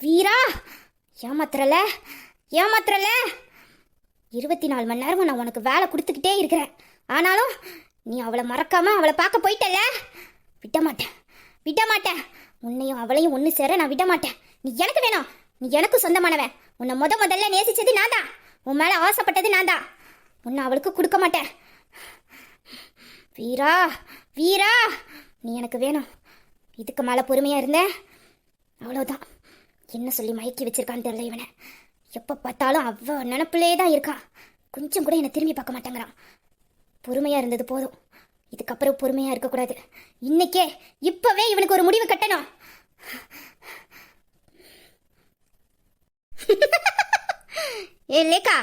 வீரா, ஏமாத்துறல ஏமாத்துறல. 24 மணி நேரமும் நான் உனக்கு வேலை கொடுத்துக்கிட்டே இருக்கிறேன். ஆனாலும் நீ அவளை மறக்காம அவளை பார்க்க போயிட்டல. விட மாட்டேன், விட மாட்டேன். உன்னையும் அவளையும் ஒன்று சேர நான் விட மாட்டேன். நீ எனக்கு வேணும், நீ எனக்கு சொந்தமானவன். உன்னை முதல்ல நேசிச்சது நான் தான், உன் மேலே ஆசைப்பட்டது நான் தான். உன்னை அவளுக்கு கொடுக்க மாட்டேன். வீரா, வீரா, நீ எனக்கு வேணும். இதுக்கு மேலே பொறுமையாக இருந்தேன், அவ்வளோதான். என்ன சொல்லி மயக்கி வச்சிருக்கான்னு தெரியல இவனை. எப்போ பார்த்தாலும் அவ நினப்பிலே தான் இருக்கான். கொஞ்சம் கூட என்னை திரும்பி பார்க்க மாட்டேங்கிறான். பொறுமையாக இருந்தது போதும், இதுக்கப்புறம் பொறுமையாக இருக்கக்கூடாது. இன்னைக்கே இப்போவே இவனுக்கு ஒரு முடிவு கட்டணும். ஏ லேக்கா,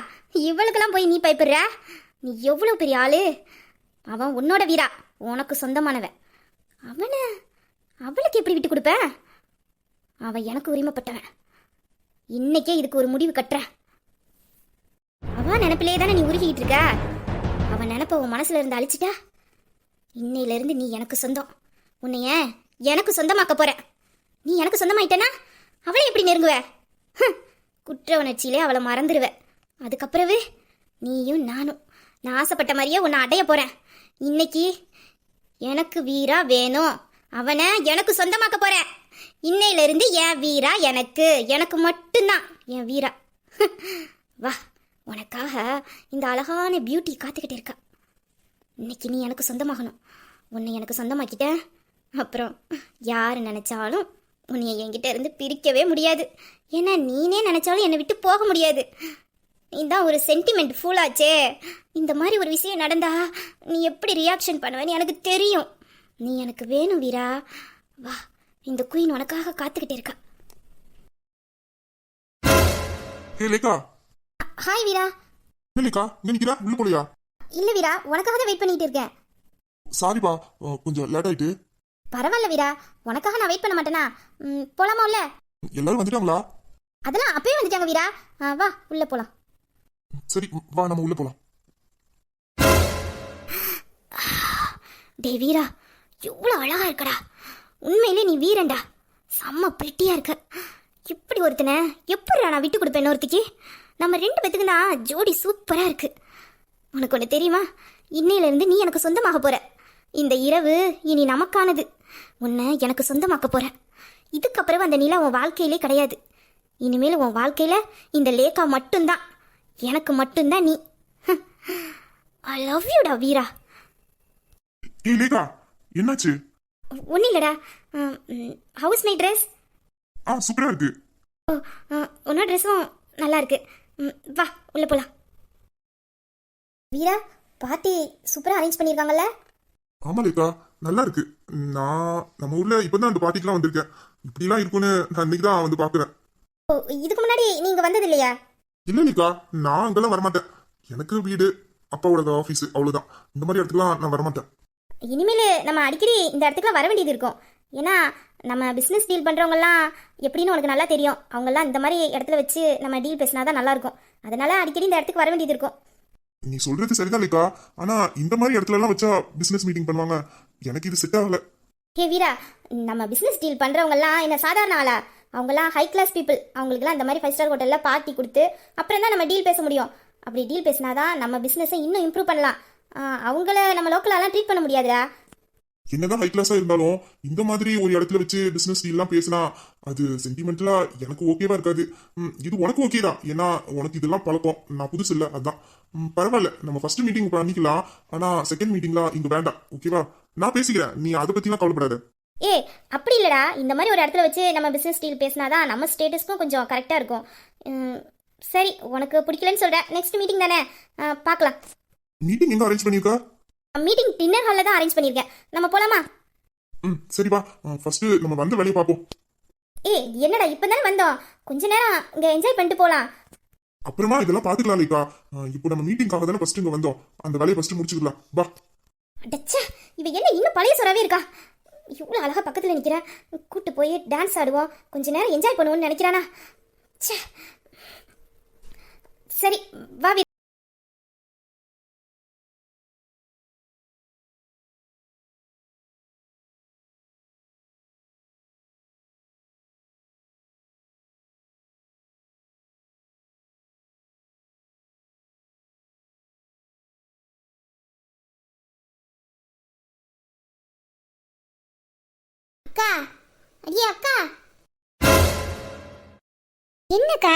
இவளுக்கெல்லாம் போய் நீ பயப்படுற? நீ எவ்வளோ பெரிய ஆளு. அவன் உன்னோட வீரா, உனக்கு சொந்தமானவன். அவளுக்கு எப்படி விட்டு கொடுப்ப? அவன் எனக்கு உரிமைப்பட்டவன். இன்னைக்கே இதுக்கு ஒரு முடிவு கட்டுற. அவன் நினைப்பிலே தானே நீ உருகிட்டு இருக்க. அவன் நினைப்ப உன் மனசுல இருந்து அழிச்சிட்டா, இன்னையில இருந்து நீ எனக்கு சொந்தம். உன்னைய எனக்கு சொந்தமாக்க போற. நீ எனக்கு சொந்தமாயிட்டனா அவளை எப்படி நெருங்குவ? குற்ற உணர்ச்சியிலே அவளை மறந்துடுவ. அதுக்கப்புறவு நீயும் நானும் நான் ஆசைப்பட்ட மாதிரியே உன்னை அடைய போறேன். இன்னைக்கு எனக்கு வீரா வேணும், அவனை எனக்கு சொந்தமாக்க போறேன். இன்னையில இருந்து என் வீரா எனக்கு, எனக்கு மட்டும்தான் என் வீரா. வா, உனக்காக இந்த அழகான பியூட்டி காத்துக்கிட்டு இருக்கா. இன்னைக்கு நீ எனக்கு சொந்தமாகணும். உன்னை எனக்கு சொந்தமாக்கிட்ட அப்புறம் யார் நினைச்சாலும் உன்னை என்கிட்ட இருந்து பிரிக்கவே முடியாது. ஏன்னா நீனே நினைச்சாலும் என்னை விட்டு போக முடியாது. நீதான் ஒரு சென்டிமெண்ட் ஃபுல்லாச்சே. இந்த மாதிரி ஒரு விஷயம் நடந்தா நீ எப்படி ரியாக்ஷன் பண்ணுவேன்னு எனக்கு தெரியும். நீ எனக்கு வேணும் வீரா. வா, இந்த குயின் உனக்காக காத்துக்கிட்டே இருக்கா. ஹே லேக்கா. ஹாய் வீரா. லேக்கா, இங்க நிக்கிறா, உள்ள போலையா? இல்ல வீரா, உனக்காக தான் வெயிட் பண்ணிட்டு இருக்கேன். சாரிப்பா, கொஞ்சம் லேட் ஆயிட்டு. பரவாயில்ல வீரா, உனக்காக நான் வெயிட் பண்ண மாட்டேனா? போலாமா உள்ள? எல்லாரும் வந்துட்டாங்களா? அதெல்லாம் அப்பவே வந்துட்டாங்க வீரா. வா உள்ள போலாம். சரி வா, நம்ம உள்ள போலாம். டே வீரா, எவ்வளவு அழகா இருக்கடா. உண்மையிலே நீ வீரன்டா. செம்ம பிரிட்டியா இருக்க. இப்படி ஒருத்தனை எப்படி நான் விட்டு கொடுப்பேன் ஒருத்திக்கு? நம்ம 2 பேத்துக்கு தான் ஜோடி சூப்பரா இருக்கு. உனக்கு ஒன்று தெரியுமா? இன்னையில இருந்து நீ எனக்கு சொந்தமாக போற. இந்த இரவு இனி நமக்கானது. உன்னை எனக்கு சொந்தமாக்க போற. இதுக்கப்புறம் அந்த நிலா உன் வாழ்க்கையிலே கிடையாது. இனிமேல் உன் வாழ்க்கையில இந்த லேக்கா மட்டும்தான். எனக்கு மட்டும்தான் நீ. ஐ லவ் யூடா வீரா. ஏய் லேக்கா, என்னாச்சு? ஒன்றும் இல்லடா. ஹவுஸ் மேட் ட்ரெஸ் சூப்பரா இருக்கு. உன்னோட ட்ரெஸ்ஸும் நல்லா இருக்கு. வா உள்ள போலாம். வீரா, பார்ட்டி சூப்பரா அரேஞ்ச் பண்ணியிருக்காங்கல்ல? ஆமா லேக்கா, நல்லா இருக்கு. நம்ம ஊர்ல இப்பதான் அந்த பார்ட்டிக்கெல்லாம் வந்திருக்கேன். இப்படிலாம் இருக்கும்னு நான் இன்னைக்கு தான் வந்து பாக்குறேன். ஓ, இதுக்கு முன்னாடி நீங்க வந்தது இல்லையா? இல்ல லேக்கா, நான் அங்கெல்லாம் வரமாட்டேன். எனக்கு வீடு, அப்பாவோட ஆஃபீஸ், அவ்வளவுதான். இந்த மாதிரி இடத்துக்குலாம் நான் வரமாட்டேன். இனிமேல் நம்ம அடிக்கடி இந்த இடத்துக்குலாம் வர வேண்டியது இருக்கும். ஏன்னா நம்ம பிஸ்னஸ் டீல் பண்ணுறவங்கலாம் எப்படின்னு உனக்கு நல்லா தெரியும். அவங்கெல்லாம் இந்த மாதிரி இடத்துல வச்சு நம்ம டீல் பேசினா தான் நல்லாயிருக்கும். அதனால அடிக்கடி இந்த இடத்துக்கு வர வேண்டியது இருக்கும். நீ சொல்றது சரிதான் லேக்கா, ஆனா இந்த மாதிரி இடத்துல எல்லாம் வச்சா பிசினஸ் மீட்டிங் பண்ணுவாங்க. எனக்கு இது செட் ஆகல. ஹே வீரா, நம்ம பிஸ்னஸ் டீல் பண்ணுறவங்கலாம் என்ன சாதாரண ஆளா? அவங்களாம் ஹை கிளாஸ் பீப்புள். அவங்களுக்குலாம் இந்த மாதிரி 5 ஸ்டார் ஹோட்டலில் பார்ட்டி கொடுத்து அப்புறம் தான் நம்ம டீல் பேச முடியும். அப்படி டீல் பேசினாதான் நம்ம பிஸ்னஸை இன்னும் இம்ப்ரூவ் பண்ணலாம். அவங்கள நம்ம லோக்கலாலாம் ட்ரீட் பண்ண முடியாதுடா. என்னதான் ஹை கிளாஸா இருந்தாலும் இந்த மாதிரி ஒரு இடத்துல வச்சு பிசினஸ் டீல்லாம் பேசினா அது சென்டிமெண்டலா எனக்கு ஓகேவா இருக்காது. இது உனக்கு ஓகே தான், ஏன்னா உனக்கு இதெல்லாம் பழக்கம், நான் புதுசு இல்லை. அதான் பரவாயில்ல, நம்ம ஃபர்ஸ்ட் மீட்டிங் பண்ணிக்கலாம். ஆனா செகண்ட் மீட்டிங்லாம் இங்க வேண்டாம், ஓகேவா? நான் பேசிக்கிறேன், நீ அதை பத்திலாம் கவலைப்படாத. ஏ அப்படி இல்லடா, இந்த மாதிரி ஒரு இடத்துல வச்சு நம்ம பிஸ்னஸ் டீல் பேசினாதான் நம்ம ஸ்டேட்டஸ்க்கும் கொஞ்சம் கரெக்டாக இருக்கும். சரி, உனக்கு பிடிக்கலன்னு சொல்கிறேன். நெக்ஸ்ட் மீட்டிங் தானே, பார்க்கலாம். மீட்டிங் எங்க அரேஞ்ச் பண்ணிருக்கா? மீட்டிங் டின்னர் ஹாலில் தான் அரேஞ்ச் பண்ணியிருக்கேன். நம்ம போலாமா? சரிப்பா, ஃபர்ஸ்ட் நம்ம வந்து வேலையை பார்ப்போம். ஏய் என்னடா, இப்போ தானே வந்தோம், கொஞ்ச நேரம் இங்கே என்ஜாய் பண்ணிட்டு போகலாம். அப்புறமா இதெல்லாம் பார்த்துக்கலாம் லேக்கா. இப்போ நம்ம மீட்டிங்காக தானே ஃபர்ஸ்ட் இங்கே வந்தோம். அந்த வேலையை ஃபர்ஸ்ட் முடிச்சுக்கலாம், பா. அடச்சே, இவ என்ன இன்னும் பழைய சொராவே இருக்கா? இவ்வளோ அழகா பக்கத்தில் நிற்கிறேன். கூட்டு போய் டான்ஸ் ஆடுவோம், கொஞ்ச நேரம் என்ஜாய் பண்ணுவோம்னு நினைக்கிறானா? சரி வா. அக்கா, அடியே அக்கா. என்னக்கா,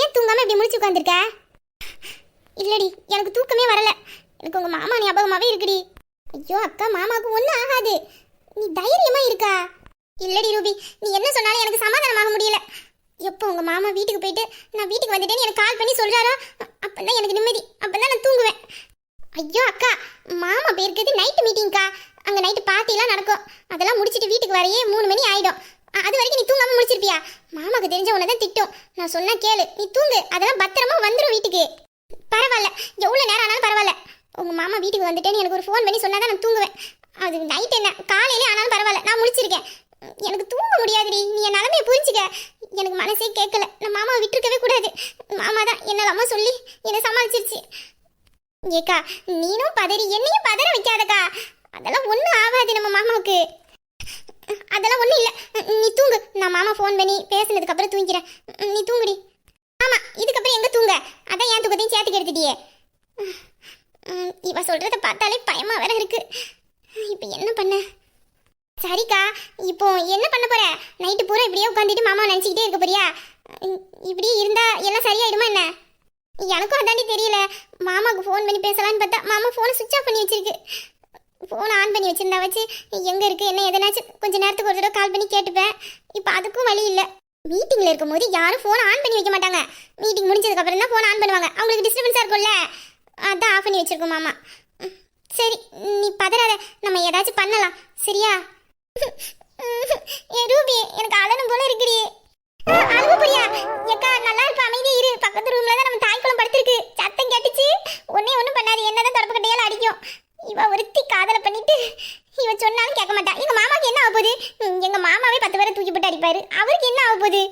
ஏன் தூங்காம இப்படி முழிச்சு உட்காந்துருக்க? இல்லடி, எனக்கு தூக்கமே வரல. எனக்கு உங்க மாமா ஞாபகமாவே இருக்குடி. ஐயோ அக்கா, மாமாவுக்கு ஒன்றும் ஆகாது. நீ தைரியமா இருக்கா? இல்லடி ரூபி, நீ என்ன சொன்னாலும் எனக்கு சமாதானமாக முடியல. எப்போ உங்க மாமா வீட்டுக்கு போயிட்டு நான் வீட்டுக்கு வந்துட்டேன்னு எனக்கு கால் பண்ணி சொல்றாரோ அப்பதான் எனக்கு நிம்மதி. அப்பதான் நான் தூங்குவேன். ஐயோ அக்கா, மாமா போயிருக்கிறது நைட்டு மீட்டிங்க்கா. அங்க நைட்டு பார்ட்டிலாம் நடக்கும். அதெல்லாம் முடிச்சிட்டு வீட்டுக்கு வரையே 3 மணி ஆயிடும். அது வரைக்கும் நீ தூங்காம முடிச்சிருப்பியா? மாமாக்கு தெரிஞ்ச உன்னை தான் திட்டும். நான் சொன்னா கேளு, நீ தூங்கு. அதெல்லாம் பத்திரமா வந்துடும் வீட்டுக்கு. பரவாயில்ல, எவ்வளவு நேரம் ஆனாலும் பரவாயில்ல. உங்க மாமா வீட்டுக்கு வந்துட்டேன்னு எனக்கு ஒரு ஃபோன் பண்ணி சொன்னாதான் நான் தூங்குவேன். அது நைட் என்ன காலையிலே ஆனாலும் பரவாயில்ல, நான் முடிச்சிருக்கேன். எனக்கு தூங்க முடியாதுடி. நீ என் நிலைமையை புரிஞ்சுக்க. எனக்கு மனசே கேட்கல. நான் மாமாவை விட்டுருக்கவே கூடாது. மாமா தான் என்னால் அம்மா சொல்லி என்னை சமாளிச்சிருச்சு. ஏக்கா, நீனும் பதறி என்னையும் பதற வைக்காதக்கா. அதெல்லாம் ஒன்றும் ஆகாது நம்ம மாமாவுக்கு. அதெல்லாம் ஒன்றும் இல்லை. நீ தூங்கு. நான் மாமா ஃபோன் பண்ணி பேசினதுக்கு அப்புறம் தூங்கிக்கிறேன். நீ தூங்குடி. ஆமா, இதுக்கப்புறம் எங்க தூங்க? அதான் என் தூக்கத்தையும் சேர்த்து கெடுத்துட்டியே. இவ சொல்றத பார்த்தாலே பயமா வேற இருக்கு. இப்போ என்ன பண்ண? சரிக்கா, இப்போ என்ன பண்ண போற? நைட்டு பூரா இப்படியே உட்காந்துட்டு மாமா நினச்சிக்கிட்டே இருக்க போறியா? இப்படி இருந்தா எல்லாம் சரியாயிடுமா என்ன? எனக்கும் அதாண்டி தெரியல. மாமாவுக்கு ஃபோன் பண்ணி பேசலான்னு பார்த்தா மாமா ஃபோனை சுவிட்ச் ஆஃப் பண்ணி வச்சிருக்கு. ஃபோனை ஆன் பண்ணி வச்சிருந்தா வச்சு எங்கே இருக்குது என்ன எதனாச்சும் கொஞ்சம் நேரத்துக்கு ஒரு தடவை கால் பண்ணி கேட்டுப்பேன். இப்போ அதுக்கும் வழி இல்லை. மீட்டிங்கில் இருக்கும்போது யாரும் ஃபோனை ஆன் பண்ணி வைக்க மாட்டாங்க. மீட்டிங் முடிஞ்சதுக்கப்புறம் தான் ஃபோனை ஆன் பண்ணுவாங்க. அவங்களுக்கு டிஸ்டர்பன்ஸாக இருக்கும்ல, அதான் ஆஃப் பண்ணி வச்சிருக்கோம் மாமா. சரி, நீ பதறாத. நம்ம ஏதாச்சும் பண்ணலாம், சரியா? ரூபி, எனக்கு அழனும் போல இருக்குடி. அழுவு புரியா? ஏக்கா, நல்லா இருப்ப, அமைதியா இரு. பக்கத்து ரூம்ல தான் நம்ம தாய்க்குளம் படுத்திருக்கு. சத்தம் கேட்டுச்சு. ஒன்றும் பண்ணாது. என்னதான் தொடப்பு கட்டையால் அடிக்கும். இவ ஒருத்தி காதலை பண்ணிட்டு இவ சொன்னாலும் கேட்க மாட்டா. எங்க மாமாவுக்கு என்ன ஆக போகுது? எங்க மாமாவே 10 பேரை தூக்கி போட்டு அடிப்பாரு. அவருக்கு என்ன ஆக போகுது?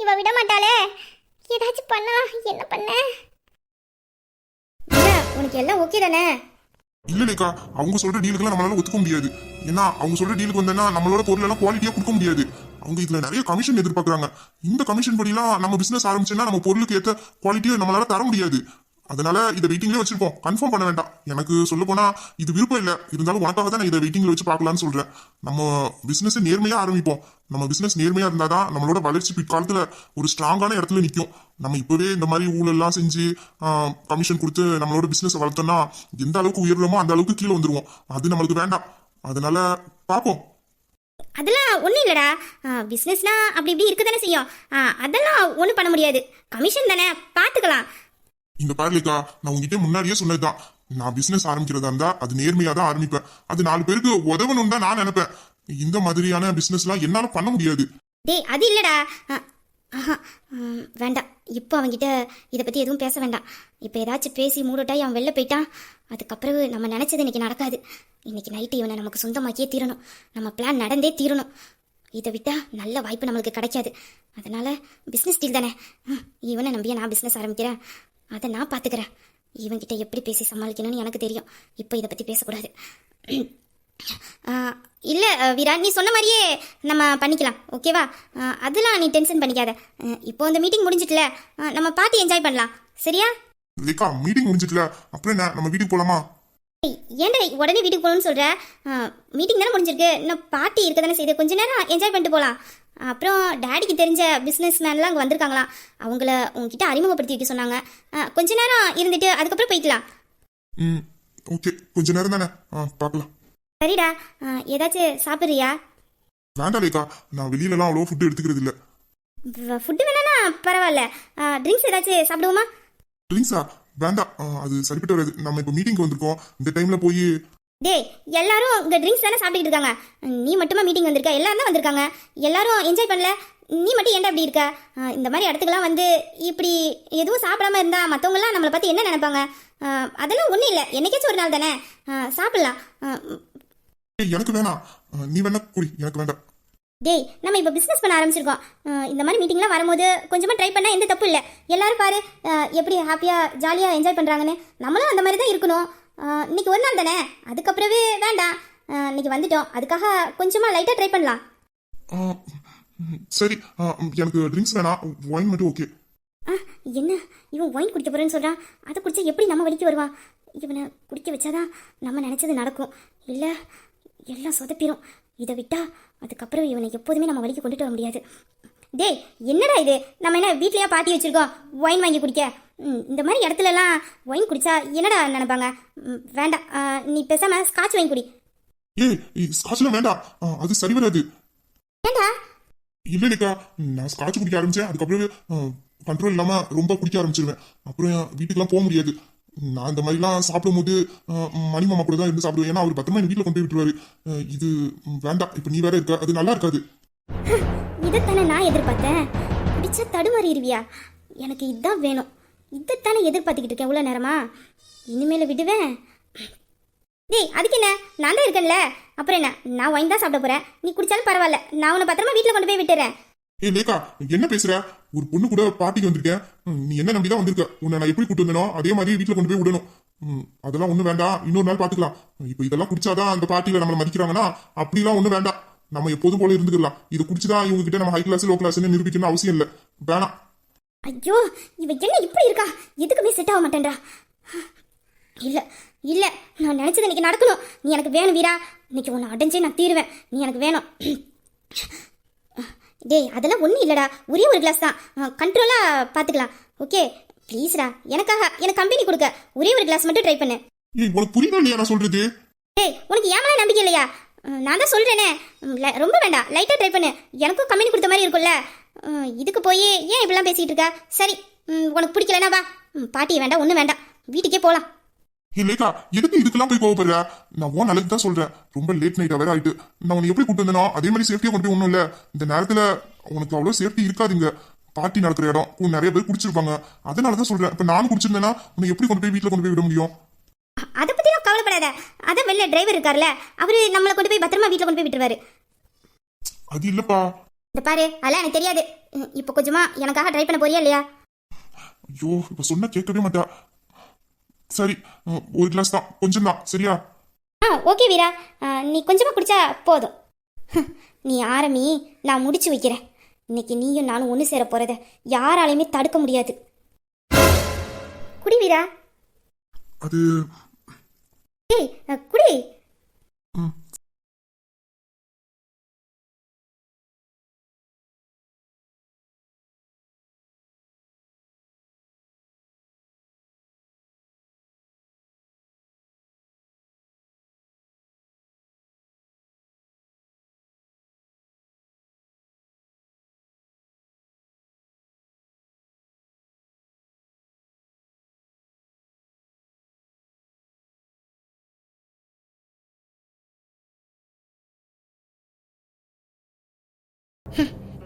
இவ விட மாட்டாளே. ஏதாச்சும் பண்ணலாம். என்ன பண்ண? உனக்கு எல்லாம் ஓகே தானே? இல்லைக்கா, அவங்க சொல்ற டீலுக்குலாம் நம்மளால ஒத்துக்க முடியாது. ஏன்னா அவங்க சொல்ற டீலுக்கு வந்தா நம்மளோட பொருள் எல்லாம் குவாலிட்டியா கொடுக்க முடியாது. அவங்க இதுல நிறைய கமிஷன் எதிர்பார்க்கறாங்க. இந்த கமிஷன் படிலாம் நம்ம பிசினஸ் ஆரம்பிச்சோம்னா நம்ம பொருளுக்கு ஏற்ற குவாலிட்டியை நம்மளால தர முடியாது. அதனால இதை வெயிட்டிங்ல வச்சிருப்போம். கன்ஃபார்ம் பண்ண வேண்டாம். எனக்கு சொல்ல போனா இது விருப்பம் இல்லை. இருந்தாலும் உனக்காக தான் நான் இதை வெயிட்டிங்ல வச்சு பார்க்கலாம்னு சொல்றேன். நம்ம பிசினஸ் நேர்மையா ஆரம்பிப்போம். நம்ம பிசினஸ் நேர்மையா இருந்தாதான் நம்மளோட வளர்ச்சி பிற்காலத்துல ஒரு ஸ்ட்ராங்கான இடத்துல நிற்கும். நம்ம இப்பவே இந்த மாதிரி ஊழல்லாம் செஞ்சு கமிஷன் கொடுத்து நம்மளோட பிசினஸ் வளர்த்தோம்னா எந்த அளவுக்கு உயர்றோமோ அந்த அளவுக்கு கீழே வந்துருவோம். அது நம்மளுக்கு வேண்டாம். அதனால பார்ப்போம். அதெல்லாம் ஒன்றும் இல்லைடா. பிஸ்னஸ்னா அப்படி இப்படி இருக்க தானே செய்யும். அதெல்லாம் ஒன்றும் பண்ண முடியாது. கமிஷன் தானே, பார்த்துக்கலாம். இந்த பாருக்கா, நான் உங்ககிட்ட முன்னாடியே சொன்னதுதான். நான் பிசினஸ் ஆரம்பிக்கிறதா இருந்தா அது நேர்மையா தான் ஆரம்பிப்பேன். அது 4 பேருக்கு உதவணும் தான் நான் நினைப்பேன். இந்த மாதிரியான பிசினஸ் எல்லாம் என்னால பண்ண முடியாது. டேய், அது இல்லடா. வேண்டாம். இப்போ அவன்கிட்ட இதை பற்றி எதுவும் பேச வேண்டாம். இப்போ ஏதாச்சும் பேசி மூடட்டாய் அவன் வெளில போயிட்டான். அதுக்கப்புறம் நம்ம நினச்சது இன்னைக்கு நடக்காது. இன்னைக்கு நைட்டு இவனை நமக்கு சொந்தமாக்கியே தீரணும். நம்ம பிளான் நடந்தே தீரணும். இதை விட்டால் நல்ல வாய்ப்பு நம்மளுக்கு கிடைக்காது. அதனால பிஸ்னஸ் டீல் தானே, இவனை நம்பியே நான் பிஸ்னஸ் ஆரம்பிக்கிறேன். அதை நான் பார்த்துக்கிறேன். இவன்கிட்ட எப்படி பேசி சமாளிக்கணும்னு எனக்கு தெரியும். இப்போ இதை பற்றி பேசக்கூடாது. இல்லை வீரா, நீ சொன்ன மாதிரியே நம்ம பண்ணிக்கலாம், ஓகேவா? அதெல்லாம் நீ டென்ஷன் பண்ணிக்காத. இப்போ இந்த மீட்டிங் முடிஞ்சிட்டுல, நம்ம பார்ட்டி என்ஜாய் பண்ணலாம், சரியா? லேக்கா, மீட்டிங் முடிஞ்சிட்டுல, அப்புறம் என்ன, நம்ம வீட்டுக்கு போலாமா? ஏன்டா உடனே வீட்டுக்கு போகணும்னு சொல்கிற? மீட்டிங் தானே முடிஞ்சிருக்கு, இன்னும் பார்ட்டி இருக்க தானே செய்யுது. கொஞ்ச நேரம் என்ஜாய் பண்ணிட்டு போகலாம். அப்புறம் டேடிக்கு தெரிஞ்ச பிஸ்னஸ் மேன்லாம் அங்கே வந்திருக்காங்களாம். அவங்கள உங்ககிட்ட அறிமுகப்படுத்தி வைக்க சொன்னாங்க. கொஞ்ச நேரம் இருந்துட்டு அதுக்கப்புறம் போய்க்கலாம். ஓகே, கொஞ்ச நேரம் தானே, பார்க்கலாம். சரிடா, ஏதாச்சும் சாப்பிட்றியா? வேண்டாம் லேக்கா, நான் வெளியிலலாம் அவ்வளோ ஃபுட்டு எடுத்துக்கிறது இல்லை. ஃபுட்டு வேணானா பரவாயில்ல. ட்ரிங்க்ஸ் ஏதாச்சும் சாப்பிடுவோமா? ட்ரிங்க்ஸா? வேண்டாம், அது சரிப்பட்டு வராது. நம்ம இப்போ மீட்டிங்க்கு வந்திருக்கோம். இந்த டைம்ல போய் டேய், எல்லாரும் இங்கே ட்ரிங்க்ஸ் தானே சாப்பிட்டுக்கிட்டு இருக்காங்க. நீ மட்டுமா மீட்டிங் வந்திருக்க? எல்லாரும் தான் வந்திருக்காங்க. எல்லாரும் என்ஜாய் பண்ணல, நீ மட்டும் ஏன்டா இப்படி இருக்க? இந்த மாதிரி இடத்துக்குலாம் வந்து இப்படி எதுவும் சாப்பிடாம இருந்தா மற்றவங்களாம் நம்மளை பார்த்து என்ன நினைப்பாங்க? அதெல்லாம் ஒன்றும் இல்லை, என்னைக்காச்சும் ஒரு நாள் தானே, சாப்பிடலாம். எனக்கு வேணாம், நீ வேணா குடி, எனக்கு வேண்டாம். டேய், நம்ம இப்போ பிஸ்னஸ் பண்ண ஆரம்பிச்சிருக்கோம். இந்த மாதிரி மீட்டிங்லாம் வரும்போது கொஞ்சமாக ட்ரை பண்ணால் எந்த தப்பு இல்லை. எல்லாரும் பாரு எப்படி ஹாப்பியாக ஜாலியாக என்ஜாய் பண்ணுறாங்கன்னு. நம்மளும் அந்த மாதிரி தான் இருக்கணும். இன்னைக்கு ஒரு நாள் தானே, அதுக்கப்புறவே வேண்டாம். இன்னைக்கு வந்துட்டோம், அதுக்காக கொஞ்சமாக லைட்டாக ட்ரை பண்ணலாம். சரி, எனக்கு ட்ரிங்க்ஸ் வேணாம், ஒயின் மட்டும் ஓகே. என்ன இவன் ஒயின் குடிக்க போகிறேன்னு சொல்கிறான்? அதை குடிச்சா எப்படி நம்ம வலிக்கு வருவான்? இவனை குடிக்க வச்சாதான் நம்ம நினச்சது நடக்கும். இல்லை எல்லாம் சொதப்பிடும். இதை விட்டா அதுக்கப்புறம் இவனை எப்போதுமே நம்ம வழிக்கு கொண்டுட்டு வர முடியாது. டேய் என்னடா இது, நம்ம என்ன வீட்லயா பார்ட்டி வச்சிருக்கோம் ஒயின் வாங்கி குடிக்க? இந்த மாதிரி இடத்துலலாம் ஒயின் குடிச்சா என்னடா நினைப்பாங்க? வேண்டாம், நீ பேசாம ஸ்காட்ச் வாங்கி குடி. ஏய் ஸ்காட்ச்லாம் வேண்டாம், அது சரி வராது. ஏண்டா? இல்லைக்கா, நான் ஸ்காட்ச் குடிக்க ஆரம்பிச்சேன், அதுக்கப்புறம் கண்ட்ரோல் இல்லாம ரொம்ப குடிக்க ஆரம்பிச்சிருவேன். அப்புறம் வீட்டுக்கெல்லாம் போக முடியாது. நான் இந்த மாதிரிலாம் சாப்பிடும்போது மணி மாமா கூட தான் இருந்து சாப்பிடுவேன். ஏன்னா அவர் பத்திரமா என் வீட்டில் கொண்டு போய் விட்டுருவாரு. இது வேண்டாம், இப்போ நீ வேற இருக்க, அது நல்லா இருக்காது. இதைத்தானே நான் எதிர்பார்த்தேன். குடிச்சா தடுமாறிடுவியா? எனக்கு இதுதான் வேணும். இதைத்தானே எதிர்பார்த்துக்கிட்டு இருக்கேன் இவ்வளோ நேரமா. இனிமேல விடுவேன்? டேய் அதுக்கு என்ன, நான் தான் இருக்கேன்ல. அப்புறம் என்ன, நான் ஒயின் தான் சாப்பிட போறேன். நீ குடிச்சாலும் பரவாயில்ல, நான் உன்னை பத்திரமா வீட்டில் கொண்டு போய் விட்டுறேன். ஏய் லேக்கா, என்ன பேசுற? ஒரு பொண்ணு கூட பார்ட்டிக்கு வந்திருக்கேன். நீ என்ன நம்பிதான் வந்திருக்க? உன்னை நான் எப்படி கூட்டு வந்தனோ அதே மாதிரி வீட்டுல கொண்டு போய் விடணும். அதெல்லாம் ஒண்ணும் வேண்டாம், இன்னொரு நாள் பாத்துக்கலாம். இப்போ இதெல்லாம் குடிச்சாதான் அந்த பார்ட்டியில நம்மளை மதிக்கிறாங்கன்னா அப்படிலாம் ஒண்ணும் வேண்டாம். நம்ம எப்போதும் போல இருந்துக்கலாம். இது குடிச்சுதான் இவங்க கிட்ட நம்ம ஹை கிளாஸ் லோ கிளாஸ் நிரூபிக்கணும்னு அவசியம் இல்லை. வேணாம். ஐயோ இவ என்ன இப்படி இருக்கா? எதுக்குமே செட் ஆக மாட்டேன்றா. இல்ல இல்ல, நான் நினைச்சது இன்னைக்கு நடக்கணும். நீ எனக்கு வேணும் வீரா. இன்னைக்கு உன்னை அடைஞ்சே நான் தீருவேன். நீ எனக்கு வேணும். டேய் அதெல்லாம் ஒன்றும் இல்லைடா, ஒரே ஒரு கிளாஸ் தான், கண்ட்ரோலாக பார்த்துக்கலாம். ஓகே ப்ளீஸ்டா, எனக்கு கம்பெனி கொடுக்க ஒரே ஒரு கிளாஸ் மட்டும் ட்ரை பண்ணு. ஏய் உனக்கு புரியுதா இல்லையா நான் சொல்றது? டேய் உனக்கு ஏன் மேலே நம்பிக்கை இல்லையா? நான் தான் சொல்கிறேனே, ரொம்ப வேண்டாம், லைட்டாக ட்ரை பண்ணு. எனக்கும் கம்பெனி கொடுத்த மாதிரி இருக்கும்ல. இதுக்கு போய் ஏன் இப்படிலாம் பேசிக்கிட்டு இருக்கா? சரி உனக்கு பிடிக்கலனா வா, பாட்டியை வேண்டாம் ஒன்றும் வேண்டாம், வீட்டுக்கே போகலாம். இல்லைக்கா, எதுக்கு இதுக்கெல்லாம் போய் கோவப்படுற? நான் உன் நல்லது தான் சொல்றேன். ரொம்ப லேட் நைட்டா வேற ஆயிட்டு. நான் உனக்கு எப்படி கூட்டு வந்தனோ அதே மாதிரி சேஃப்டியா கொண்டு போய் ஒன்றும் இல்ல. இந்த நேரத்துல உனக்கு அவ்வளவு சேஃப்டி இருக்காதுங்க. பார்ட்டி நடக்கிற இடம், நிறைய பேர் குடிச்சிருப்பாங்க. அதனாலதான் சொல்றேன். இப்ப நானும் குடிச்சிருந்தேன்னா உன்னை எப்படி கொண்டு போய் வீட்டுல கொண்டு போய் விட முடியும்? அதை பத்தி நான் கவலைப்படாத. அதான் வெளில டிரைவர் இருக்கார்ல, அவரு நம்மளை கொண்டு போய் பத்திரமா வீட்டுல கொண்டு போய் விட்டுருவாரு. அது இல்லப்பா. இந்த பாரு, அதெல்லாம் எனக்கு தெரியாது. இப்போ கொஞ்சமா எனக்காக ட்ரை பண்ண போறியா இல்லையா? ஐயோ இப்ப சொன்னா கேட்கவே மாட்டா. சரி ஒரு கிளாஸ் தான், கொஞ்சம் தான், சரியா? ஓகே வீரா, நீ கொஞ்சமா குடிச்சா போதும். நீ ஆரம்பி, நான் முடிச்சு வைக்கிறேன். இன்னைக்கு நீயும் நானும் ஒன்று சேர போறத யாராலையுமே தடுக்க முடியாது. குடி வீரா. அது ஏய் குடி.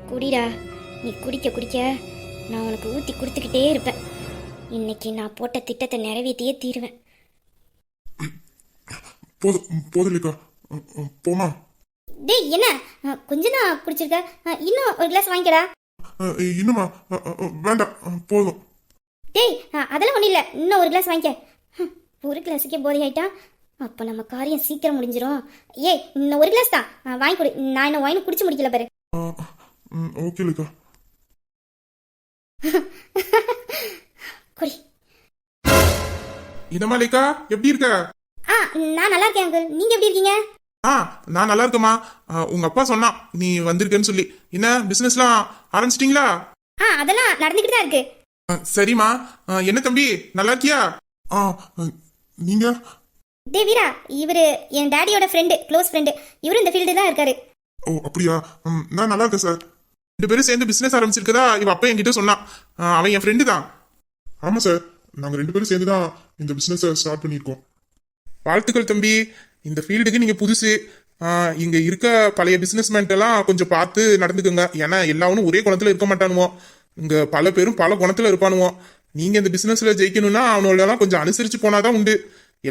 குடிடா, நீ குடிக்க குடிக்க நான் உனக்கு ஊற்றி கொடுத்துக்கிட்டே இருப்பேன். இன்னைக்கு நான் போட்ட திட்டத்தை நிறைவேற்றியே தீருவேன். போதும் இல்லைக்கா, போமா. டேய் என்ன, கொஞ்சம் தான் குடிச்சிருக்க, இன்னும் ஒரு கிளாஸ் வாங்கிக்கடா. இன்னுமா? வேண்டாம், போதும். டேய் அதெல்லாம் ஒன்றும் இல்லை, இன்னும் ஒரு கிளாஸ் வாங்கிக்க. ஒரு கிளாஸுக்கே போதை ஆயிட்டா, அப்போ நம்ம காரியம் சீக்கிரம் முடிஞ்சிடும். ஏய் இன்னும் ஒரு கிளாஸ் தான், வாங்கி கொடு. நான் இன்னும் வாங்கி குடிச்சு முடிக்கல பாரு. ஓகே இல்லைக்கா. குடி. என்னம்மா லேக்கா, எப்படி இருக்க? நான் நல்லா இருக்கேன் அங்கிள், நீங்க எப்படி இருக்கீங்க? நான் நல்லா இருக்கேம்மா. உங்க அப்பா சொன்னா நீ வந்திருக்கேன்னு சொல்லி. என்ன பிசினஸ்லாம் ஆரம்பிச்சிட்டீங்களா? அதெல்லாம் நடந்துக்கிட்டு தான் இருக்கு. சரிம்மா. என்ன தம்பி, நல்லா இருக்கியா? நீங்க? டே வீரா, இவரு என் டாடியோட ஃப்ரெண்டு, க்ளோஸ் ஃப்ரெண்டு. இவரு இந்த ஃபீல்டு தான் இருக்காரு. ஓ அப்படியா? நான் நல்லா இருக்கேன் சார். 2 பேரும் சேர்ந்து பிசினஸ் ஆரம்பிச்சிருக்கதா இவ அப்பா என்கிட்ட சொன்னான். அவன் என் ஃப்ரெண்டு தான். ஆமா சார், நாங்க 2 பேரும் சேர்ந்து தான் இந்த பிசினஸ் ஸ்டார்ட் பண்ணியிருக்கோம். வாழ்த்துக்கள் தம்பி. இந்த ஃபீல்டுக்கு நீங்க புதுசு. இங்க இருக்க பழைய பிசினஸ்மேன் எல்லாம் கொஞ்சம் பார்த்து நடந்துக்குங்க. ஏன்னா எல்லாரும் ஒரே குணத்துல இருக்க மாட்டானுவோம். இங்க பல பேரும் பல குணத்துல இருப்பானுவோம். நீங்க இந்த பிசினஸ்ல ஜெயிக்கணும்னா அவனோடலாம் கொஞ்சம் அனுசரிச்சு போனாதான் உண்டு.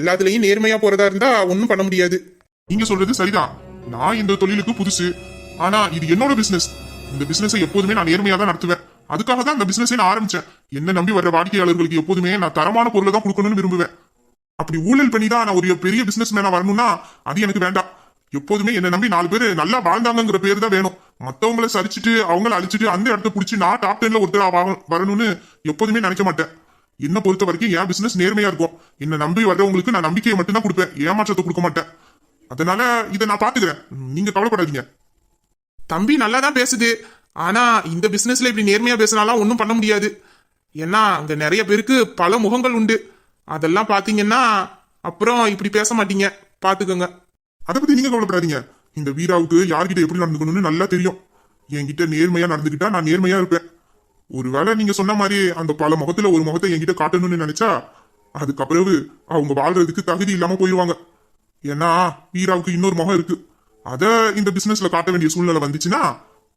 எல்லாத்துலயும் நேர்மையா போறதா இருந்தா ஒன்னும் பண்ண முடியாது. நீங்க சொல்றது சரிதான். நான் இந்த தொழிலுக்கு புதுசு. ஆனா இது என்னோட பிசினஸ். இந்த பிசினஸை எப்போதுமே நான் நேர்மையா தான் நடத்துவேன். அதுக்காக தான் இந்த பிசினஸை நான் ஆரம்பிச்சேன். என்ன நம்பி வர்ற வாடிக்கையாளர்களுக்கு எப்போதுமே நான் தரமான பொருளை தான் கொடுக்கணும்னு விரும்புவேன். அப்படி ஊழல் பண்ணி தான் நான் ஒரு பெரிய பிசினஸ் மேனா வரணும்னா அது எனக்கு வேண்டாம். எப்போதுமே என்ன நம்பி 4 பேர் நல்லா வாழ்ந்தாங்கிற பேர் தான் வேணும். மத்தவங்களை சரிச்சுட்டு அவங்கள அழிச்சிட்டு அந்த இடத்த பிடிச்சி நான் டாப் 10ல ஒருத்தர் வரணும்னு எப்போதுமே நினைக்க மாட்டேன். என்ன பொறுத்த வரைக்கும் என் பிசினஸ் நேர்மையா இருக்கும். என்ன நம்பி வர்றவங்களுக்கு நான் நம்பிக்கையை மட்டும்தான் கொடுப்பேன், ஏமாற்றத்தை கொடுக்க மாட்டேன். அதனால இதை நான் பாத்துக்கிறேன், நீங்க கவலைப்படாதீங்க. தம்பி நல்லா தான் பேசுது. ஆனா இந்த பிசினஸ்ல இப்படி நேர்மையா பேசினாலாம் ஒன்றும் பண்ண முடியாது. ஏன்னா அங்க நிறைய பேருக்கு பல முகங்கள் உண்டு. அதெல்லாம் பாத்தீங்கன்னா அப்புறம் இப்படி பேச மாட்டீங்க, பாத்துக்கோங்க. அதை பத்தி நீங்க கவலைப்படாதீங்க. இந்த வீராவுக்கு யார்கிட்ட எப்படி நடந்துக்கணும்னு நல்லா தெரியும். என்கிட்ட நேர்மையா நடந்துக்கிட்டா நான் நேர்மையா இருப்பேன். ஒருவேளை நீங்க சொன்ன மாதிரி அந்த பல முகத்துல ஒரு முகத்தை என்கிட்ட காட்டணும்னு நினைச்சா அதுக்கப்புறம் அவங்க வாழ்றதுக்கு தகுதி இல்லாம போயிடுவாங்க. ஏன்னா வீராவுக்கு இன்னொரு முகம் இருக்கு. அத இந்த பிசினஸ்ல காட்ட வேண்டிய சூழ்நிலை வந்துச்சுன்னா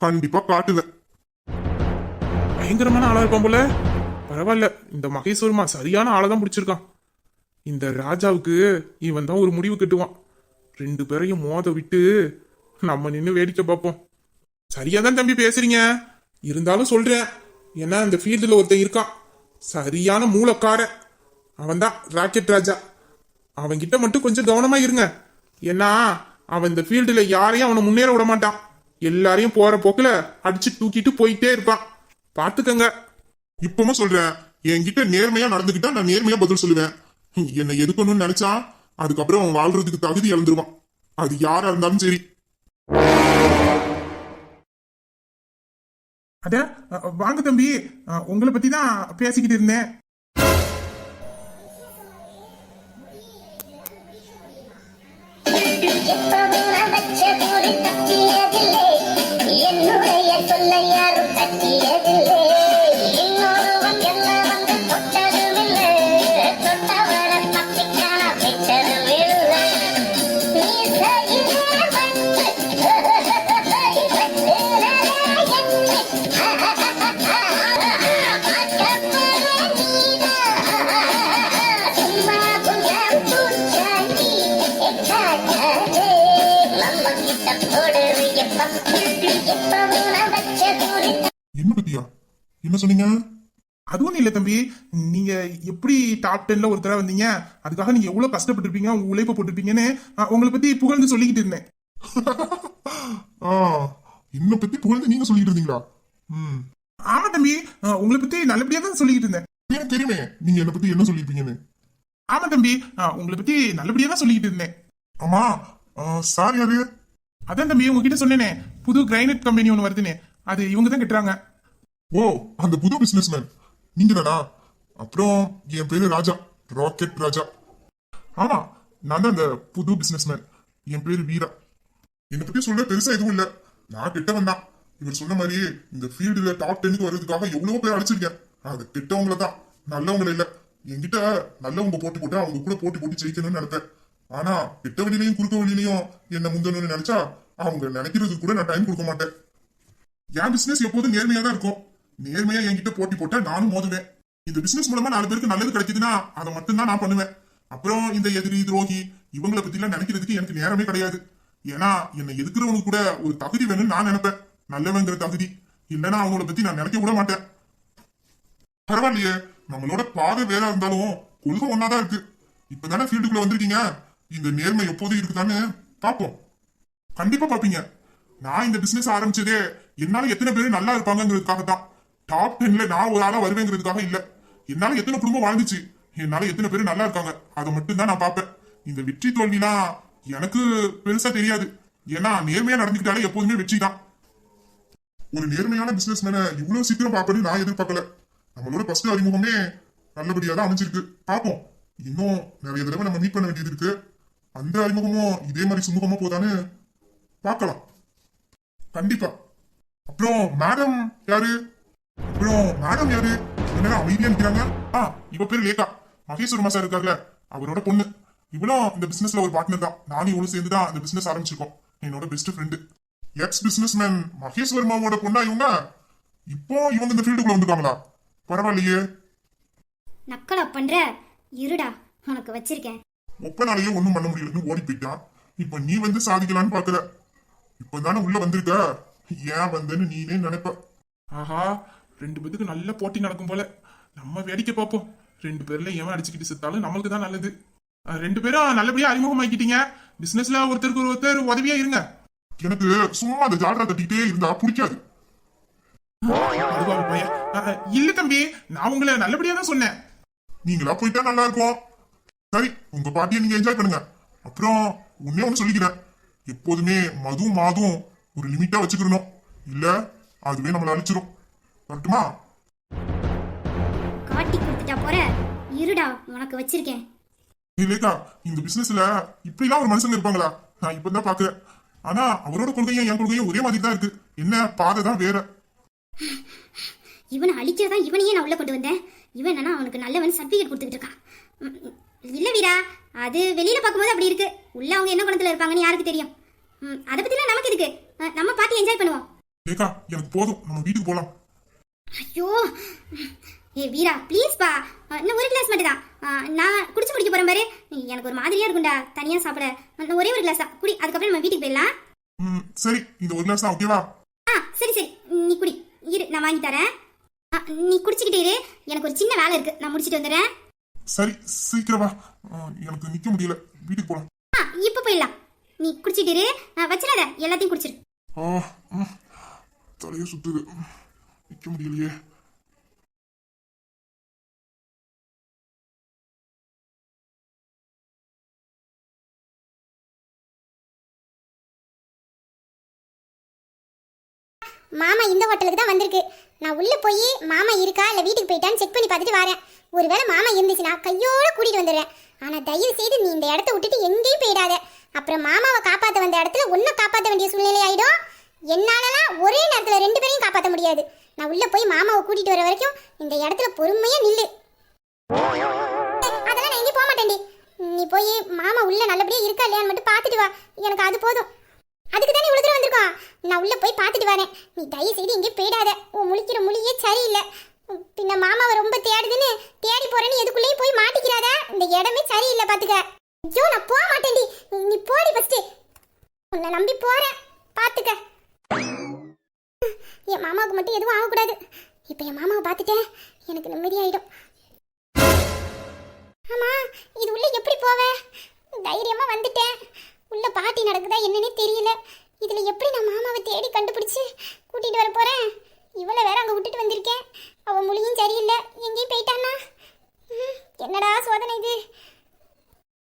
கண்டிப்பா காட்டுவேன். பயங்கரமான ஆளா இருப்பான் போல. பரவாயில்ல, இந்த மகேஸ்வரமா சரியான ஆளை தான் பிடிச்சிருக்கான். இந்த ராஜாவுக்கு இவன் தான் ஒரு முடிவு கட்டுவான். ரெண்டு பேரையும் மோத விட்டு நம்ம நின்று வேடிக்கை பார்ப்போம். சரியா தான் தம்பி பேசுறீங்க, இருந்தாலும் சொல்றேன். ஏன்னா இந்த ஃபீல்டுல ஒருத்தன் இருக்கான், சரியான மூலக்காரன். அவன் தான் ராக்கெட் ராஜா. அவன்கிட்ட மட்டும் கொஞ்சம் கவனமா இருங்க. ஏன்னா அவன் இந்த ஃபீல்டுல யாரையும் அவனை முன்னேற விட மாட்டான். எல்லாரையும் போற போக்குல அடிச்சு தூக்கிட்டு போயிட்டே இருப்பான், பாத்துக்கங்க. இப்பவும் சொல்றேன், என்கிட்ட நேர்மையா நடந்துக்கிட்டா நான் நேர்மையா பதில் சொல்லுவேன். என்னை எதுக்கணும்னு நினைச்சா அதுக்கப்புறம் அவன் வாழ்றதுக்கு தகுதி இழந்துருவான். அது யாரா இருந்தாலும் சரி. அட வாங்க தம்பி, உங்களை பத்தி தான் பேசிக்கிட்டு இருந்தேன். என்னுடைய சொல்ல யாரும் தட்டியதில்லை. இன்னொருவன் என்ன வந்து தொட்டதுமில்லை. தொட்டவர தப்பிக்கான விட்டதுமில்லை. மீசையிலே வந்து என்ன பத்தியா என்ன சொன்னீங்க? அதுவும் இல்ல தம்பி, நீங்க எப்படி டாப் 10ல ஒருத்தரா வந்தீங்க, அதுக்காக நீங்க எவ்வளவு கஷ்டப்பட்டிருப்பீங்க, உங்க உழைப்ப போட்டிருப்பீங்கன்னு உங்களை பத்தி புகழ்ந்து சொல்லிக்கிட்டு இருந்தேன். என்ன பத்தி புகழ்ந்து நீங்க சொல்லிட்டு இருந்தீங்களா? ஆமா தம்பி, உங்களை பத்தி நல்லபடியா தான் சொல்லிக்கிட்டு இருந்தேன். எனக்கு தெரியுமே நீங்க என்ன பத்தி என்ன சொல்லிருப்பீங்கன்னு. ஆமா தம்பி, உங்களை பத்தி நல்லபடியா தான் சொல்லிக்கிட்டு இருந்தேன். ஆமா, சார் யாரு? அதான் தம்பி உங்ககிட்ட சொன்னேனே, புது கிரைனட் கம்பெனி ஒன்று வருதுன்னு, அது இவங்க தான் கட்டுறாங்க. ஓ, அந்த புது பிசினஸ்மேன் நீங்க தானா? அப்புறம் என் பேரு ராஜா, ராக்கெட் ராஜா. ஆமா, நான் தான் அந்த புது பிசினஸ்மேன். என் பேரு வீரா. என்னை பத்தி சொல்ல பெருசா எதுவும் இல்ல. நான் கெட்டவன் தான். இவர் சொன்ன மாதிரியே இந்த ஃபீல்டுல டாப் 10க்கு வர்றதுக்காக எவ்வளவோ பேர் அடிச்சிருக்கேன். அது கெட்டவங்கள தான், நல்லவங்கள இல்ல. என்கிட்ட நல்லவங்க போட்டி போட்டு அவங்க கூட போட்டி போட்டு ஜெயிக்கணும்னு நினைப்பேன். ஆனா கெட்ட வழியிலையும் குறுக்க வழியிலையும் என்ன முந்தணும்னு நினைச்சா அவங்க நினைக்கிறது கூட நான் டைம் கொடுக்க மாட்டேன். என் பிசினஸ் எப்போதும் நேர்மையா தான் இருக்கும். நேர்மையா என்கிட்ட போட்டி போட்டா நானும் மோதுவேன். இந்த பிசினஸ் மூலமா 4 பேருக்கு நல்லது கிடைக்குதுன்னா அதை மட்டும்தான் நான் பண்ணுவேன். அப்புறம் இந்த எதிரி துரோகி இவங்களை பத்தி எல்லாம் நினைக்கிறதுக்கு எனக்கு நேரமே கிடையாது. ஏன்னா என்னை எதுக்குறவனுக்கு கூட ஒரு தகுதி வேணும்னு நான் நினைப்பேன், நல்லவங்கிற தகுதி. இல்லைன்னா அவங்கள பத்தி நான் நினைக்க விட மாட்டேன். பரவாயில்லையே, நம்மளோட பாதை வேற இருந்தாலும் கொள்கை ஒன்னாதான் இருக்கு. இப்பதானே ஃபீல்டுக்குள்ள வந்திருக்கீங்க, இந்த நேர்மை எப்போதும் இருக்குதான்னு பாப்போம். கண்டிப்பா பாப்பீங்க. நான் இந்த பிசினஸ் ஆரம்பிச்சதே என்னால எத்தனை பேர் நல்லா இருப்பாங்கிறதுக்காக தான். டாப் 10ல நான் ஒரு ஆளா வருவேங்கிறதுக்காக இல்ல. என்னால எத்தனை குடும்பம் வாழ்ந்துச்சு, என்னால எத்தனை பேர் நல்லா இருக்காங்க, அதை மட்டும் தான் நான் பாப்பேன். இந்த வெற்றி தோல்விலாம் எனக்கு பெருசா தெரியாது. ஏன்னா நேர்மையா நடந்துக்கிட்டாலே எப்போதுமே வெற்றி தான். ஒரு நேர்மையான பிசினஸ் மேன இவ்வளவு சீக்கிரம் பாப்பேன்னு நான் எதிர்பார்க்கல. நம்மளோட ஃபர்ஸ்ட் அறிமுகமே நல்லபடியா தான் அமைஞ்சிருக்கு. பாப்போம், இன்னும் நிறைய தடவை நம்ம மீட் பண்ண வேண்டியது இருக்கு. அந்த அறிமுகமும் இதே மாதிரி சுமூகமா போதான்னு பார்க்கலாம். கண்டிப்பா. அப்புறம் மேடம் யாரு? என்ன அமைதியா நிக்கிறாங்க? இவ பேரு லேகா, மகேஸ்வரமா சார் இருக்காருல்ல அவரோட பொண்ணு. இவளும் இந்த பிசினஸ்ல ஒரு பார்ட்னர் தான். நானும் இவளும் சேர்ந்து தான் இந்த பிசினஸ் ஆரம்பிச்சிருக்கோம். என்னோட best friend. Ex business man மகேஸ்வரமாவோட பொண்ணா இவங்க. இப்போ இவங்க இந்த ஃபீல்டுக்குள்ள வந்துட்டாங்களா? பரவாயில்லையே. நக்கலா பண்ற, இருடா உனக்கு வச்சிருக்கேன். ஒப்பனாலேயே ஒண்ணும் பண்ண முடியலன்னு ஓடி போயிட்டான். இப்ப நீ வந்து சாதிக்கலான்னு பாக்குற. இப்பதானே உள்ள வந்திருக்க, ஏன் வந்தேன்னு நீனே நினைப்ப. ஆஹா, 2 பேத்துக்கு நல்ல போட்டி நடக்கும் போல. நம்ம வேடிக்கை பார்ப்போம். 2 பேர்ல எவன் அடிச்சுக்கிட்டு செத்தாலும் நம்மளுக்கு தான் நல்லது. 2 பேரும் நல்லபடியா அறிமுகமாக்கிட்டீங்க. பிசினஸ்ல ஒருத்தருக்கு ஒருத்தர் உதவியா இருங்க. எனக்கு சும்மா அந்த ஜாலரா தட்டிக்கிட்டே இருந்தா பிடிக்காது. இல்ல தம்பி, நான் உங்களை நல்லபடியா தான் சொன்னேன். நீங்களா போயிட்டா நல்லா இருக்கும். சரி, உங்க பார்ட்டியை நீங்க என்ஜாய் பண்ணுங்க. அப்புறம் ஒன்னே ஒண்ணு சொல்லிக்கிறேன், எப்போதுமே மதுவும் மாதும் ஒரு லிமிட்டா வச்சுக்கணும், இல்ல அதுவே நம்மளை அழிச்சிரும். வரட்டுமா? காட்டி கொடுத்துட்டா போற, இருடா உனக்கு வச்சிருக்கேன். ஏய் லேக்கா, இந்த பிசினஸ்ல இப்படிலாம் ஒரு மனுஷங்க இருப்பாங்களா? நான் இப்பதான் பாக்குறேன். ஆனா அவரோட கொள்கையும் என் கொள்கையும் ஒரே மாதிரி தான் இருக்கு. என்ன பாதை தான் வேற. இவனை அழிக்கிறதா இவனையே நான் உள்ள கொண்டு வந்தேன். இவன் என்னன்னா அவனுக்கு நல்லவன் சர்டிஃபிகேட் கொடுத்துக்கிட்டு இருக்கான். இல்ல வீரா, அது வெளியில பார்க்கும்போது அப்படி இருக்கு. உள்ள அவங்க என்ன குணத்துல இருப்பாங்கன்னு யாருக்கு தெரியும்? அதை பத்திலாம் நமக்கு இருக்கு. நம்ம பார்த்து என்ஜாய் பண்ணுவோம். லேக்கா, எனக்கு போதும், நம்ம வீட்டுக்கு போலாம். ஐயோ ஏ வீரா ப்ளீஸ் பா, இன்னும் ஒரு கிளாஸ் மட்டும் தான். நான் குடிச்சு முடிக்க போறேன் பாரு. எனக்கு ஒரு மாதிரியா இருக்கும்டா தனியா சாப்பிட. ஒரே ஒரு கிளாஸ் தான் குடி, அதுக்கப்புறம் நம்ம வீட்டுக்கு போயிடலாம். சரி, இந்த ஒரு கிளாஸ் தான் ஓகேவா? சரி சரி, நீ குடி. இரு, நான் வாங்கி தரேன். நீ குடிச்சுக்கிட்டே இரு, எனக்கு ஒரு சின்ன வேலை இருக்கு, நான் முடிச்சிட்டு வந்துடுறேன். சரி, சீக்கிரம் வா. எனக்கு நிக்க முடியல, வீட்டுக்கு போலாம். இப்ப போயிடலாம். நீ குடிச்சிட்டு இரு, வச்சிடாத, எல்லாத்தையும் குடிச்சிரு. தலைய சுத்துது, நிக்க முடியலையே. மாமா இந்த ஹோட்டலுக்கு தான் வந்திருக்கு. நான் உள்ள போய் மாமா இருக்கா இல்ல வீட்டுக்கு போயிட்டான்னு செக் பண்ணி பார்த்துட்டு வரேன். ஒருவேளை மாமா இருந்துச்சுன்னா கையோட கூட்டிட்டு வந்துடுறேன். ஆனா தயவு செய்து நீ இந்த இடத்த விட்டுட்டு எங்கேயும் போயிடாத. அப்புறம் மாமாவை காப்பாற்ற வந்த இடத்துல ஒன்றை காப்பாற்ற வேண்டிய சூழ்நிலை ஆயிடும். என்னாலலாம் ஒரே நேரத்துல 2 பேரையும் காப்பாற்ற முடியாது. நான் உள்ள போய் மாமாவை கூட்டிட்டு வர வரைக்கும் இந்த இடத்துல பொறுமையா நில்லு. அதெல்லாம் நான் எங்கேயும் போக மாட்டேன்டி. நீ போய் மாமா உள்ள நல்லபடியா இருக்கா இல்லையான்னு மட்டும் பார்த்துட்டு வா, எனக்கு அது போதும். அதுக்கு தானே இவ்வளவு தூரம் வந்திருக்கோம். நான் உள்ள போய் பார்த்துட்டு வரேன். நீ தயவு செய்து இங்கே போயிடாத. உன் முழிக்கிற மொழியே சரியில்லை. பின்ன மாமாவை ரொம்ப தேடுதுன்னு தேடி போறேன்னு எதுக்குள்ளேயும் போய் மாட்டிக்கிறாத. இந்த இடமே சரியில்லை பாத்துக்க. ஐயோ நான் போக மாட்டேன்டி. நீ போடி ஃபர்ஸ்ட். உன்னை நம்பி போறேன், பாத்துக்க. என் மாமாவுக்கு மட்டும் எதுவும் ஆகக்கூடாது. இப்ப என் மாமாவை பார்த்துட்டேன், எனக்கு நிம்மதியாயிடும். ஆமா, இது உள்ள எப்படி போவேன்? தைரியமா வந்துட்டேன். உள்ள பாட்டி நடக்குதா என்னன்னே தெரியல. இதுல எப்படி நான் மாமாவை தேடி கண்டுபிடிச்சு கூட்டிட்டு வர போறேன்? இவளை வேற அங்க விட்டுட்டு வந்திருக்கேன். அவ மொழியும் சரியில்லை, எங்கேயும் போயிட்டானா? என்னடா சோதனை இது?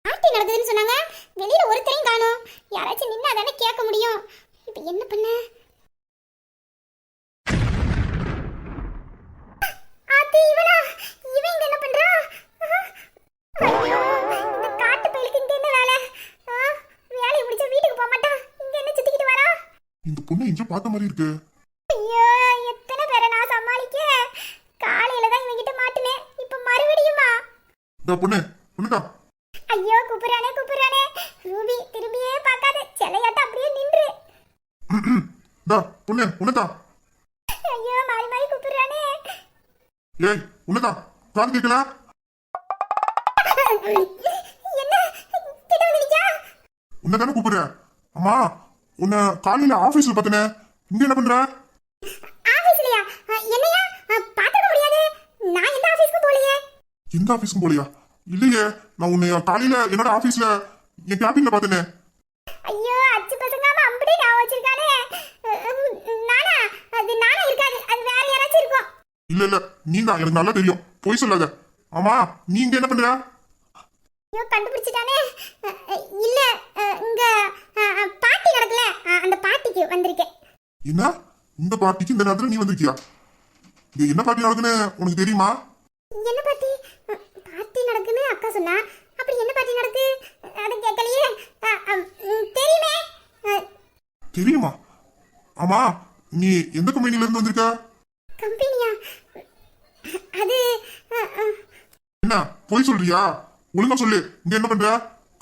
பாட்டி நடக்குதுன்னு சொன்னாங்க, வெளியில ஒருத்தரையும் காணோம். யாராச்சும் நின்னா தானே கேட்க முடியும். இப்ப என்ன பண்ண? ஆத்தி இவனா? இவன் இங்க என்ன பண்றா? ஐயோ, இந்த காட்டு பையலுக்கு இங்க என்ன வேலை? வேலையை முடிச்ச வீட்டுக்கு போக மாட்டான், இங்க என்ன சுத்திக்கிட்டு வரா? இந்த பொண்ணு இங்க பார்த்த மாதிரி இருக்கு. ஐயோ, எத்தனை பேரை நான் சமாளிக்க? காலையில தான் இவங்கிட்ட மாட்டினேன், இப்ப மறுபடியுமா? பொண்ணு பொண்ணுக்கா. ஐயோ கூப்பிடுறானே. ரூபி திரும்பியே பார்க்காத, சிலையாட்ட அப்படியே நின்று. பொண்ணு உனக்கா. ஐயோ மாறி மாறி கூப்பிடுறானே. ஏய் உனக்கா, காது கேட்கல? என்ன கிட்ட வந்து நிக்கா? உன்னதானே கூப்பிடுறேன். அம்மா, உன்னை காலையில ஆபீஸ்ல பார்த்தனே, இங்க என்ன பண்ற? ஆபீஸ்லயா? என்னையா பார்த்துக்க முடியாது. நான் எந்த ஆபீஸ்க்கு போலையே. எந்த ஆபீஸ்க்கும் போலியா? இல்லையே, நான் உன்னை காலையில என்னோட ஆபீஸ்ல என் கேபின்ல பார்த்தனே. ஐயோ அச்சு பசங்காம அப்படியே நான் வச்சிருக்கானே. நானா? அது நானா இருக்காது, அது வேற யாராச்சும் இருக்கும். இல்ல நீ தான், எனக்கு நல்லா தெரியும், போய் சொல்லாத. ஆமா, நீ இங்க என்ன பண்ற? ஐயோ கண்டுபிடிச்சிட்டானே. இல்ல, இங்க பார்ட்டி நடக்கல, அந்த பார்ட்டிக்கு வந்திருக்கேன். என்ன, இந்த பார்ட்டிக்கு இந்த நேரத்துல நீ வந்திருக்கியா? இங்க என்ன பார்ட்டி நடக்குன்னு உனக்கு தெரியுமா? என்ன பார்ட்டி? பார்ட்டி நடக்குன்னு அக்கா சொன்னா. அப்படி என்ன பார்ட்டி நடக்கு? அது கேட்கலையே. தெரியுமே. தெரியுமா? ஆமா, நீ எந்த கம்பெனில இருந்து வந்திருக்க? கம்பெனியா? அது என்ன போய் சொல்றியா? ஒழுங்கா சொல்லு, இங்க என்ன பண்ற?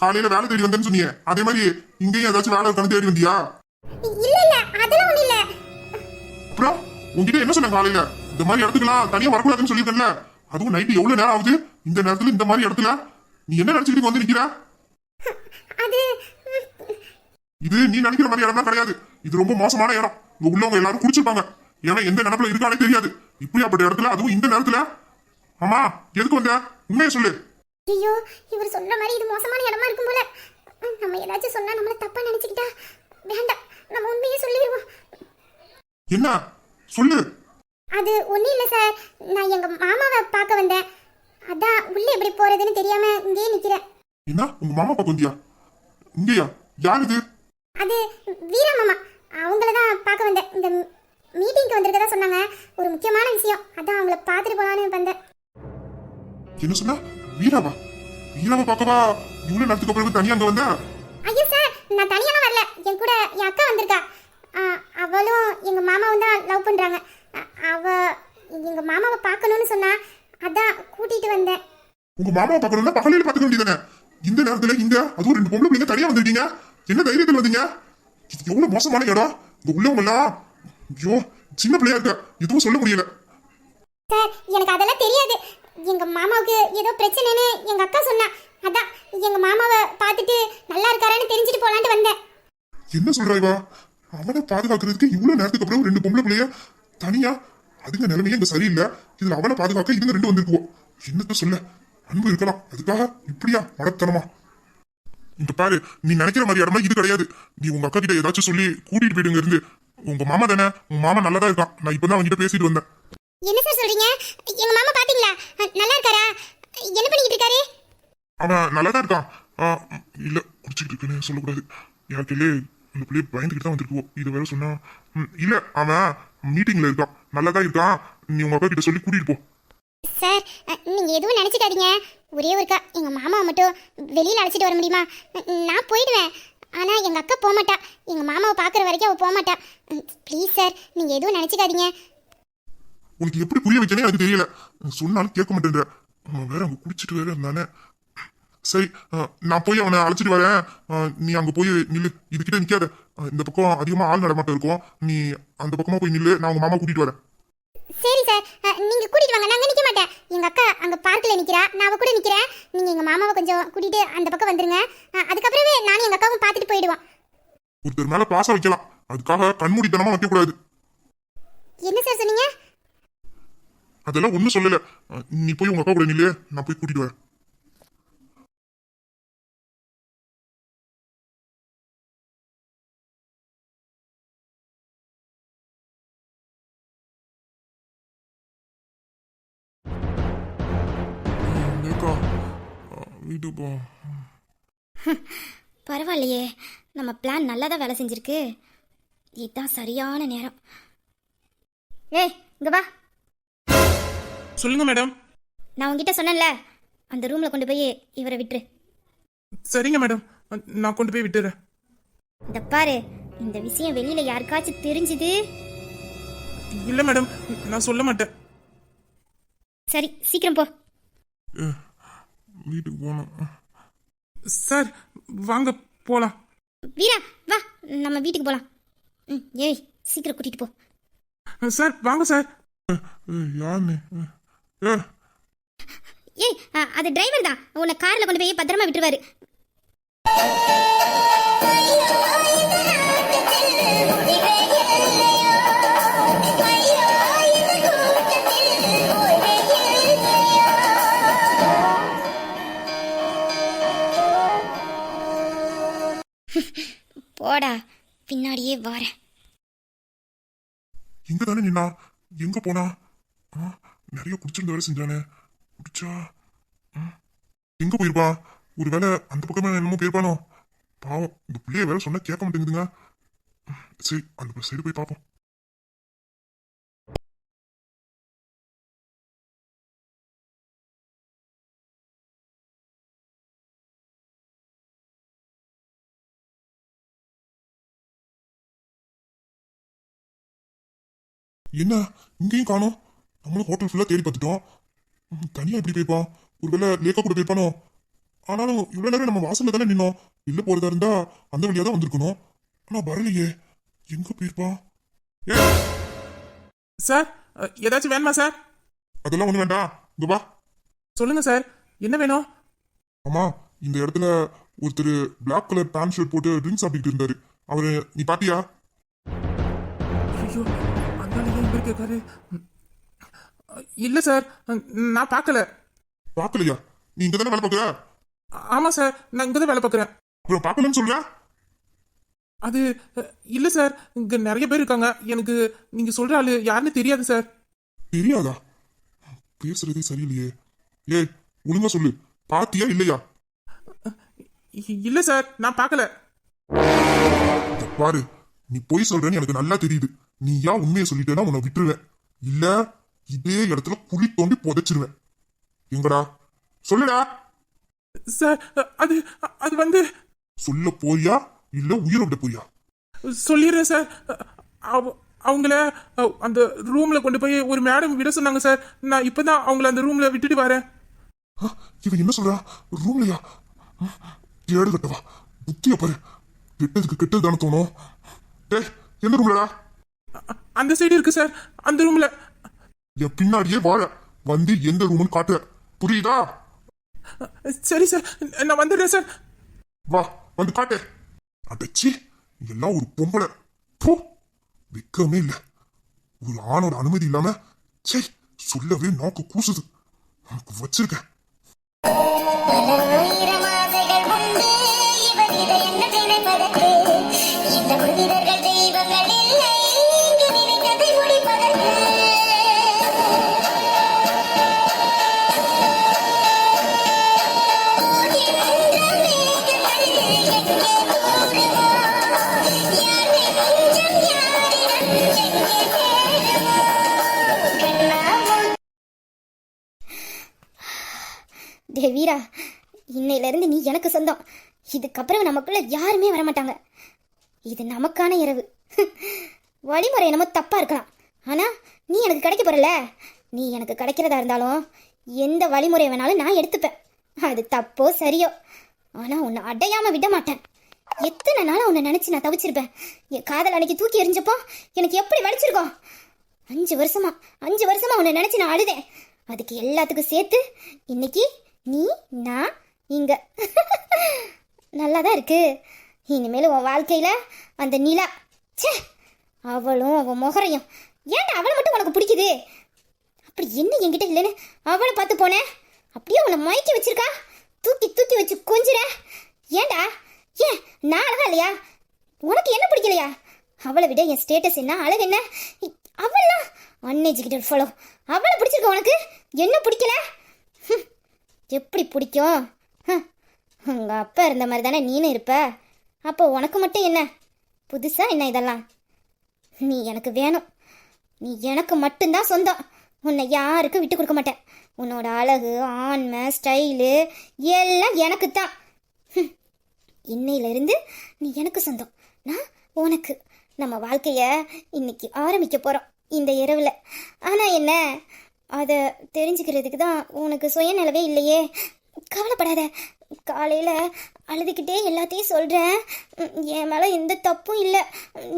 காலையில வேலை தேடி வந்தேன்னு சொன்னியே, அதே மாதிரி இங்கேயும் ஏதாச்சும் வேலை இருக்கான்னு தேடி வந்தியா? இல்ல அதெல்லாம் ஒண்ணு இல்ல. அப்புறம் உன்கிட்ட என்ன சொன்ன காலையில? இந்த மாதிரி இடத்துக்குலாம் தனியா வரக்கூடாதுன்னு சொல்லியிருக்கேன்ல, அதுவும் நைட்டு எவ்வளவு நேரம் ஆகுது இந்த நேரத்துல இந்த மாதிரி இடத்துல? நீ என்ன நினைச்சுக்கிட்டு வந்து நிக்கிற? அது இது நீ நினைக்கிற மாதிரி இடம்லாம் கிடையாது. இது ரொம்ப மோசமான இடம். இங்க உள்ளவங்க எல்லாரும் குடிச்சிருப்பாங்க. ஏன்னா எந்த நினைப்புல இருக்கானே தெரியாது. இப்படியாப்பட்ட இடத்துல, அதுவும் இந்த நேரத்துல. ஆமா, எதுக்கு வந்த? உண்மையை சொல்லு. ஐயோ, இவர் சொல்ற மாதிரி இது மோசமான இடமா இருக்கும் போல. நம்ம ஏதாச்சும் சொன்னா நம்மள தப்பா நினைச்சுக்கிட்டா வேண்டாம், நம்ம உண்மையே சொல்லிடுவோம். என்ன சொல்லு. அது ஒண்ணும் இல்ல சார், நான் எங்க மாமாவை பார்க்க வந்தேன். அதான் உள்ள எப்படி போறதுன்னு தெரியாம இங்கேயே நிக்கிறேன். என்ன, உங்க மாமா பார்க்க வந்தியா? இங்கேயா? யார் இது? அது வீரா மாமா. அவங்கள தான் பார்க்க வந்தேன். இந்த மீட்டிங்க்கு வந்திருக்கதா சொன்னாங்க. ஒரு முக்கியமான விஷயம். அதான் அவங்கள பார்த்துட்டு போலான்னு வந்தேன். என்ன சொன்னா? வீராவா? வீராவை பார்க்கவா இவ்வளவு நேரத்துக்கு அப்புறம் தனியா அங்க வந்த? ஐயோ சார், நான் தனியாலாம் வரல. என் கூட என் அக்கா வந்திருக்கா. அவளும் எங்க மாமாவும் தான் லவ் பண்றாங்க. அவ எங்க மாமாவை பார்க்கணும்னு சொன்னா, அதான் கூட்டிட்டு வந்தேன். உங்க மாமாவை பார்க்கணும்னா பகலையில பாத்துக்க வேண்டியதானே? இந்த நேரத்துல இங்க அதுவும் 2 பொம்பளை பிள்ளைங்க தனியா வந்திருக்கீங்க. என்ன தைரியத்துல வந்தீங்க? இது எவ்வளவு மோசமான இடம். இங்க உள்ளவங்க எல்லாம் ஐயோ சின்ன பிள்ளையா இருக்க, எதுவும் சொல்ல முடியல. சார், எனக்கு அதெல்லாம் தெரியாது. எங்க மாமாவுக்கு ஏதோ பிரச்சனைன்னு எங்க அக்கா சொன்னா. அதான் எங்க மாமாவை பார்த்துட்டு நல்லா இருக்காரான்னு தெரிஞ்சுட்டு போலான்ட்டு வந்தேன். என்ன சொல்றாய்வா? அவனை பாதுகாக்கிறதுக்கு இவ்வளவு நேரத்துக்கு அப்புறம் 2 பொம்பளை பிள்ளைய தனியா? அதுங்க நிலைமையே இங்க சரியில்லை. இதுல அவனை பாதுகாக்க இதுங்க 2 வந்திருக்குவோம். என்னத்த சொல்ல? அன்பு இருக்கலாம், அதுக்காக இப்படியா மடத்தனமா? இங்க பாரு, நீ நினைக்கிற மாதிரி இடமா இது கிடையாது. நீ உங்க அக்கா கிட்ட ஏதாச்சும் சொல்லி கூட்டிட்டு போயிடுங்க இருந்து. உங்க மாமா தானே, உங்க மாமா நல்லதா இருக்கான். நான் இப்பதான் அவன்கிட்ட பேசிட்டு வந்தேன். என்ன சார் சொல்றீங்க? எங்க மாமா பாத்தீங்களா? நல்லா இருக்காரா? என்ன பண்ணிட்டு இருக்காரு? அவன் நல்லதா இருக்கான். இல்ல குடிச்சிட்டு இருக்குன்னு சொல்லக்கூடாது. யாருக்கையிலே அந்த பிள்ளைய பயந்துக்கிட்டு தான் வந்திருக்குவோம். இது வேற சொன்னா இல்ல, அவன் மீட்டிங்ல இருக்கான். நல்லதா இருக்கான். நீ உங்க அக்கா கிட்ட சொல்லி கூட்டிட்டு போ. சார், நீங்க எதுவும் நினைச்சுக்காதீங்க. ஒரே ஒருக்கா எங்க மாமாவை மட்டும் வெளியில அழைச்சிட்டு வர முடியுமா? நான் போயிடுவேன். ஆனா எங்க அக்கா போக மாட்டா. எங்க மாமாவை பாக்குற வரைக்கும் அவ போக மாட்டா. ப்ளீஸ் சார், நீங்க எதுவும் நினைச்சுக்காதீங்க. உனக்கு எப்படி புரிய வைக்கனே எனக்கு தெரியல. சொன்னாலும் கேட்க மாட்டேன்ற. அவன் வேற அங்க குடிச்சிட்டு வேற இருந்தானே. சரி, நான் போய் அவனை அழைச்சிட்டு வரேன். நீ அங்க போய் நில்லு. இதுகிட்ட நிக்காத. இந்த பக்கம் அதிகமா ஆள் நடமாட்டம் இருக்கும். நீ அந்த பக்கமா போய் நில்லு. நான் உங்க மாமா கூட்டிட்டு வரேன். சரி சார், நீங்க கூட்டிட்டு வாங்க. நான் நிக்க மாட்டேன். எங்க அக்கா அங்க பார்க்ல நிக்கிறா, நான் அவ கூட நிக்கிறேன். நீங்க எங்க மாமாவை கொஞ்சம் கூட்டிட்டு அந்த பக்கம் வந்துருங்க. அதுக்கப்புறமே நானும் எங்க அக்காவும் பார்த்துட்டு போயிடுவோம். ஒருத்தர் மேல பாசம் வைக்கலாம், அதுக்காக கண்மூடித்தனமா வைக்க கூடாது. என்ன சார் சொன்னீங்க? அதெல்லாம் ஒண்ணும் சொல்லல. நீ போய் உங்க அக்கா கூட நில்லு. நான் போய் கூட்டிட்டு வரேன். வீட்டுக்கு போ. பரவாயில்லையே, நம்ம பிளான் நல்லா தான் வேலை செஞ்சிருக்கு. இதுதான் சரியான நேரம். ஏய், இங்க வா. சொல்லுங்க மேடம். நான் உங்ககிட்ட சொன்னேன்ல, அந்த ரூம்ல கொண்டு போய் இவரை விட்டுரு. சரிங்க மேடம், நான் கொண்டு போய் விட்டுறேன். இந்த பாரு, இந்த விஷயம் வெளியில யாருக்காச்சும் தெரிஞ்சுது. இல்ல மேடம், நான் சொல்ல மாட்டேன். சரி, சீக்கிரம் போ. வீட்டுக்கு போகணும். சார், வாங்க போலாம். வீரா, வா, நம்ம வீட்டுக்கு போலாம். ஏய், சீக்கிரம் கூட்டிட்டு போ. சார் வாங்க சார். யாருன்னு? ஏய், அது டிரைவர் தான். உன்னை கார்ல கொண்டு போய் பத்திரமா விட்டுருவாரு. போடா, பின்னாடியே வாரேன். எங்க தானே நின்னா? எங்க போனா? நிறைய குடிச்சிருந்த வேலை செஞ்சானே. குடிச்சா எங்க போயிருப்பா? ஒருவேளை அந்த பக்கமே என்னமோ போயிருப்பானோ? பாவம், இந்த பிள்ளைய வேலை சொன்னா கேட்க மாட்டேங்குதுங்க. சரி, அந்த சைடு போய் பார்ப்போம். என்ன இங்கேயும் காணோம்? நம்மளும் ஹோட்டல் ஃபுல்லா தேடி பார்த்துட்டோம். தனியா எப்படி போயிருப்பான்? ஒருவேளை லேக்கா கூட போயிருப்பானோ? ஆனாலும் இவ்வளவு நேரம் நம்ம வாசல்ல தானே நின்னோம். இல்ல போறதா இருந்தா அந்த வழியா தான் வந்திருக்கணும். ஆனா வரலையே. எங்க போயிருப்பான்? சார், ஏதாச்சும் வேணுமா சார்? அதெல்லாம் ஒண்ணு வேண்டாம். இங்க வா. சொல்லுங்க சார், என்ன வேணும்? ஆமா, இந்த இடத்துல ஒருத்தர் பிளாக் கலர் பேண்ட் ஷர்ட் போட்டு ட்ரிங்க்ஸ் சாப்பிட்டு இருந்தாரு. அவரு நீ பாத்தியா? ஐயோ, அதனால ஏன் இங்க கேட்காரு? இல்ல சார், நான் பார்க்கல. பாக்கலையா? நீ இங்க தானே வேலை பார்க்கற? ஆமா சார், நான் இங்கதான் வேலை பார்க்கறேன். அப்புறம் பாக்கலன்னு சொல்ற? அது இல்ல சார், இங்க நிறைய பேர் இருக்காங்க. எனக்கு நீங்க சொல்ற ஆளு யாருன்னு தெரியாது சார். தெரியாதா? பேசுறதே சரியில்லையே. ஏய், ஒழுங்கா சொல்லு. பாத்தியா இல்லையா? இல்ல சார், நான் பார்க்கல. இத பாரு, நீ பொய் சொல்றேன்னு எனக்கு நல்லா தெரியுது. நீ ஏன் உண்மையை சொல்லிட்டேன்னா உன்னை விட்டுருவேன். இல்ல இதே இடத்துல குழி தோண்டி புதைச்சிருவேன். எங்கடா சொல்லுடா. சார் அது அது வந்து சொல்ல போறியா இல்ல உயிரை விட போறியா? சொல்லிடுறேன் சார். அவங்கள அந்த ரூம்ல கொண்டு போய் ஒரு மேடம் விட சொன்னாங்க சார். நான் இப்பதான் அவங்கள அந்த ரூம்ல விட்டுட்டு வரேன். இவன் என்ன சொல்றா? ரூம்லயா? கேடு கட்டவா, புத்திய பாரு. கெட்டதுக்கு கெட்டது தானே தோணும். டேய், எந்த ரூம்லடா? அந்த சைடு இருக்கு சார், அந்த ரூம்ல. என் பின்னாடியே வாழ வந்து எந்த ரூம்னு காட்டுற, புரியுதா? சரி சார், நான் வந்துடுறேன் சார். வா, வந்து காட்டு. அடச்சி, எல்லாம் ஒரு பொம்பளை. போ, விக்ரமே இல்ல. ஒரு ஆணோட அனுமதி இல்லாம சே சொல்லவே நாக்கு கூசுது. உனக்கு வச்சிருக்கேன். ஆயிரம் ஆசைகள் உண்டு இவர் இதை என்ன நினைப்பதற்கு இந்த மனிதர்கள் தெய்வங்கள் இல்லை இங்கு நினைத்ததை முடிப்பதற்கு டே வீரா, இன்னையில இருந்து நீ எனக்கு சொந்தம். இதுக்கப்புறம் நமக்குள்ள யாருமே வரமாட்டாங்க. இது நமக்கான இரவு. வழிமுறை என்னமோ தப்பா இருக்கலாம், ஆனா நீ எனக்கு கிடைக்க போறல. நீ எனக்கு கிடைக்கிறதா இருந்தாலும் எந்த வழிமுறை வேணாலும் நான் எடுத்துப்பேன். அது தப்போ சரியோ, ஆனா உன்னை அடையாம விட மாட்டேன். எத்தனை நாளா உன்னை நினைச்சு நான் தவிச்சிருப்பேன். என் காதல் அன்னைக்கு தூக்கி எறிஞ்சப்போ எனக்கு எப்படி வலிச்சிருக்கோம். 5 வருஷமா உன்னை நினைச்சு நான் அழுதேன். அதுக்கு எல்லாத்துக்கும் சேர்த்து இன்னைக்கு நீ நான் இங்க நல்லாதான் இருக்கு. இனிமேல் உன் வாழ்க்கையில அந்த நிலா, ச்சே, அவளும் அவன் முகரையும். ஏன்டா அவளை மட்டும் உனக்கு பிடிக்குது? அப்படி என்ன என்கிட்ட இல்லைன்னு அவளை பார்த்து போனேன். அப்படியே உன்னை மயக்கி வச்சிருக்கா, தூக்கி தூக்கி வச்சு கொஞ்சிற. ஏன்டா? ஏன் நான் அழகா இல்லையா? உனக்கு என்ன பிடிக்கலையா? அவளை விட என் ஸ்டேட்டஸ் என்ன, அழகு என்ன? அவள்லாம் அன்எஜுகேட்டட் ஃபாலோ. அவளை பிடிச்சிருக்க உனக்கு, என்ன பிடிக்கல? எப்படி பிடிக்கும்? உங்க அப்பா இருந்த மாதிரி தானே நீனும் இருப்ப. அப்போ உனக்கு மட்டும் என்ன புதுசா என்ன இதெல்லாம்? நீ எனக்கு வேணும். நீ எனக்கு மட்டும்தான் சொந்தம். உன்னை யாருக்கும் விட்டு கொடுக்க மாட்டேன். உன்னோட அழகு, ஆண்மை, ஸ்டைலு எல்லாம் எனக்கு தான். இன்னையிலிருந்து நீ எனக்கு சொந்தம், நான் உனக்கு. நம்ம வாழ்க்கைய இன்னைக்கு ஆரம்பிக்க போறோம் இந்த இரவுல. ஆனா என்ன, அதை தெரிஞ்சுக்கிறதுக்கு தான் உனக்கு சுயநலவே இல்லையே. கவலைப்படாத, காலையில் அழுதுகிட்டே எல்லாத்தையும் சொல்கிறேன். என் மேலே எந்த தப்பும் இல்லை.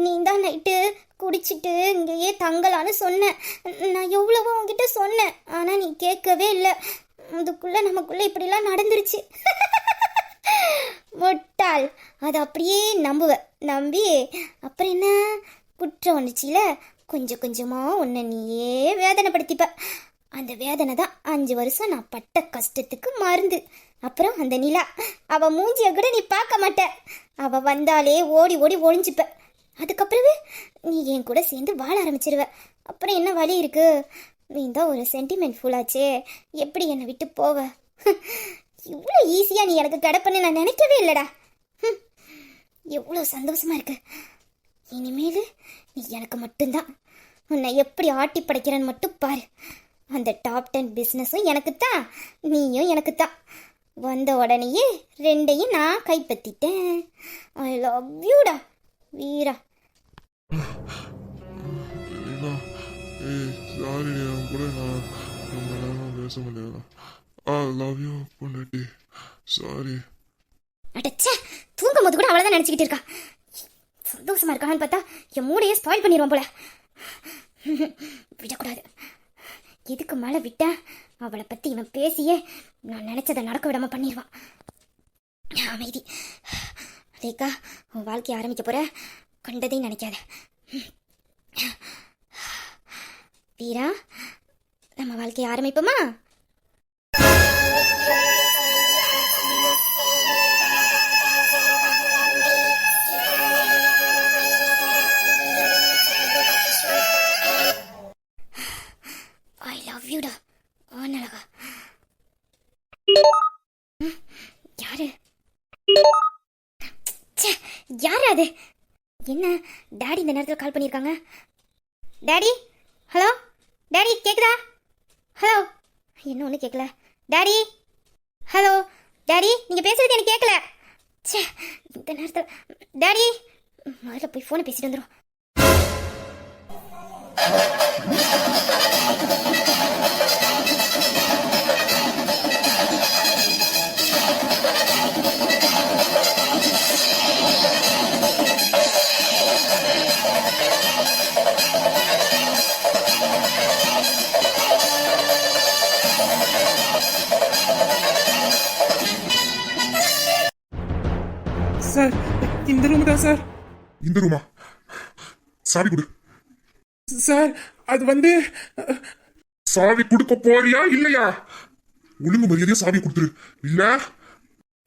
நீ தான் நைட்டு குடிச்சிட்டு இங்கேயே தங்கலான்னு சொன்னேன். நான் எவ்வளவோ உங்ககிட்ட சொன்னேன், ஆனால் நீ கேட்கவே இல்லை. அதுக்குள்ளே நமக்குள்ளே இப்படிலாம் நடந்துருச்சு. முட்டாள், அதை அப்படியே நம்புவேன். நம்பி அப்புறம் என்ன, குற்றம் ஒன்றுச்சில கொஞ்சம் கொஞ்சமாக உன்னை நீயே வேதனைப்படுத்திப்ப. அந்த வேதனை தான் 5 வருஷம் நான் பட்ட கஷ்டத்துக்கு மருந்து. அப்புறம் அந்த நிலா, அவள் மூஞ்சிய கூட நீ பார்க்க மாட்ட. அவள் வந்தாலே ஓடி ஓடி ஒளிஞ்சுப்ப. அதுக்கப்புறவு நீ என் கூட சேர்ந்து வாழ ஆரம்பிச்சிருவ. அப்புறம் என்ன வழி இருக்கு? நீ தான் ஒரு சென்டிமெண்ட் ஃபுல்லாச்சே, எப்படி என்னை விட்டு போவ? இவ்வளோ ஈஸியாக நீ எனக்கு கிடப்பன்னு நான் நினைக்கவே இல்லைடா. எவ்வளோ சந்தோஷமா இருக்கு. இனிமேல் நீ எனக்கு மட்டும்தான். உன்னை எப்படி ஆட்டி படைக்கிறேன்னு மட்டும் பாரு. அந்த டாப் 10 பிஸ்னஸும் எனக்கு தான், நீயும் எனக்கு தான். வந்த உடனேயே 2ஐயும் நான் கைப்பற்றிட்டேன். I love யூடா Veera. சாரி, கூட நான் ரொம்ப நேரம் பேச முடியாது. ஐ லவ் யூ பொண்டாட்டி, சாரி. அடச்சே, தூங்கும் போது கூட அவளை தான் நினச்சிக்கிட்டு இருக்கா. சந்தோஷமா இருக்கான்னு பார்த்தா என் மூடையே ஸ்பாயில் பண்ணிடுவான் போல. விடக்கூடாது. இதுக்கு மேலே விட்டா அவளை பற்றி இவன் பேசியே நான் நினச்சதை நடக்க விடாம பண்ணிடுவான். அமைதி. ரேகா, உன் வாழ்க்கையை ஆரம்பிக்க போற, கண்டதையும் நினைக்காத. வீரா, நம்ம வாழ்க்கையை ஆரம்பிப்போமா? யூடா ஆனழகா. யாரு என்ன டாடி இந்த நேரத்தில் கால் பண்ணியிருக்காங்க? டாடி, ஹலோ டாடி, கேக்குதா? ஹலோ, என்ன ஒன்றும் கேட்கல. டாடி, ஹலோ டாடி, நீங்கள் பேசுறது எனக்கு கேட்கல. ச்சே, இந்த நேரத்தில் டாடி, முதல்ல போய் ஃபோனை பேசிட்டு வந்துடும். சார், இந்த ரூம் தான் சார். இந்த ரூமா? சாவி கொடு. சார், அது வந்து சாவி கொடுக்க போறியா இல்லையா? ஒழுங்கு மரியாதையா சாவி கொடுத்துரு, இல்ல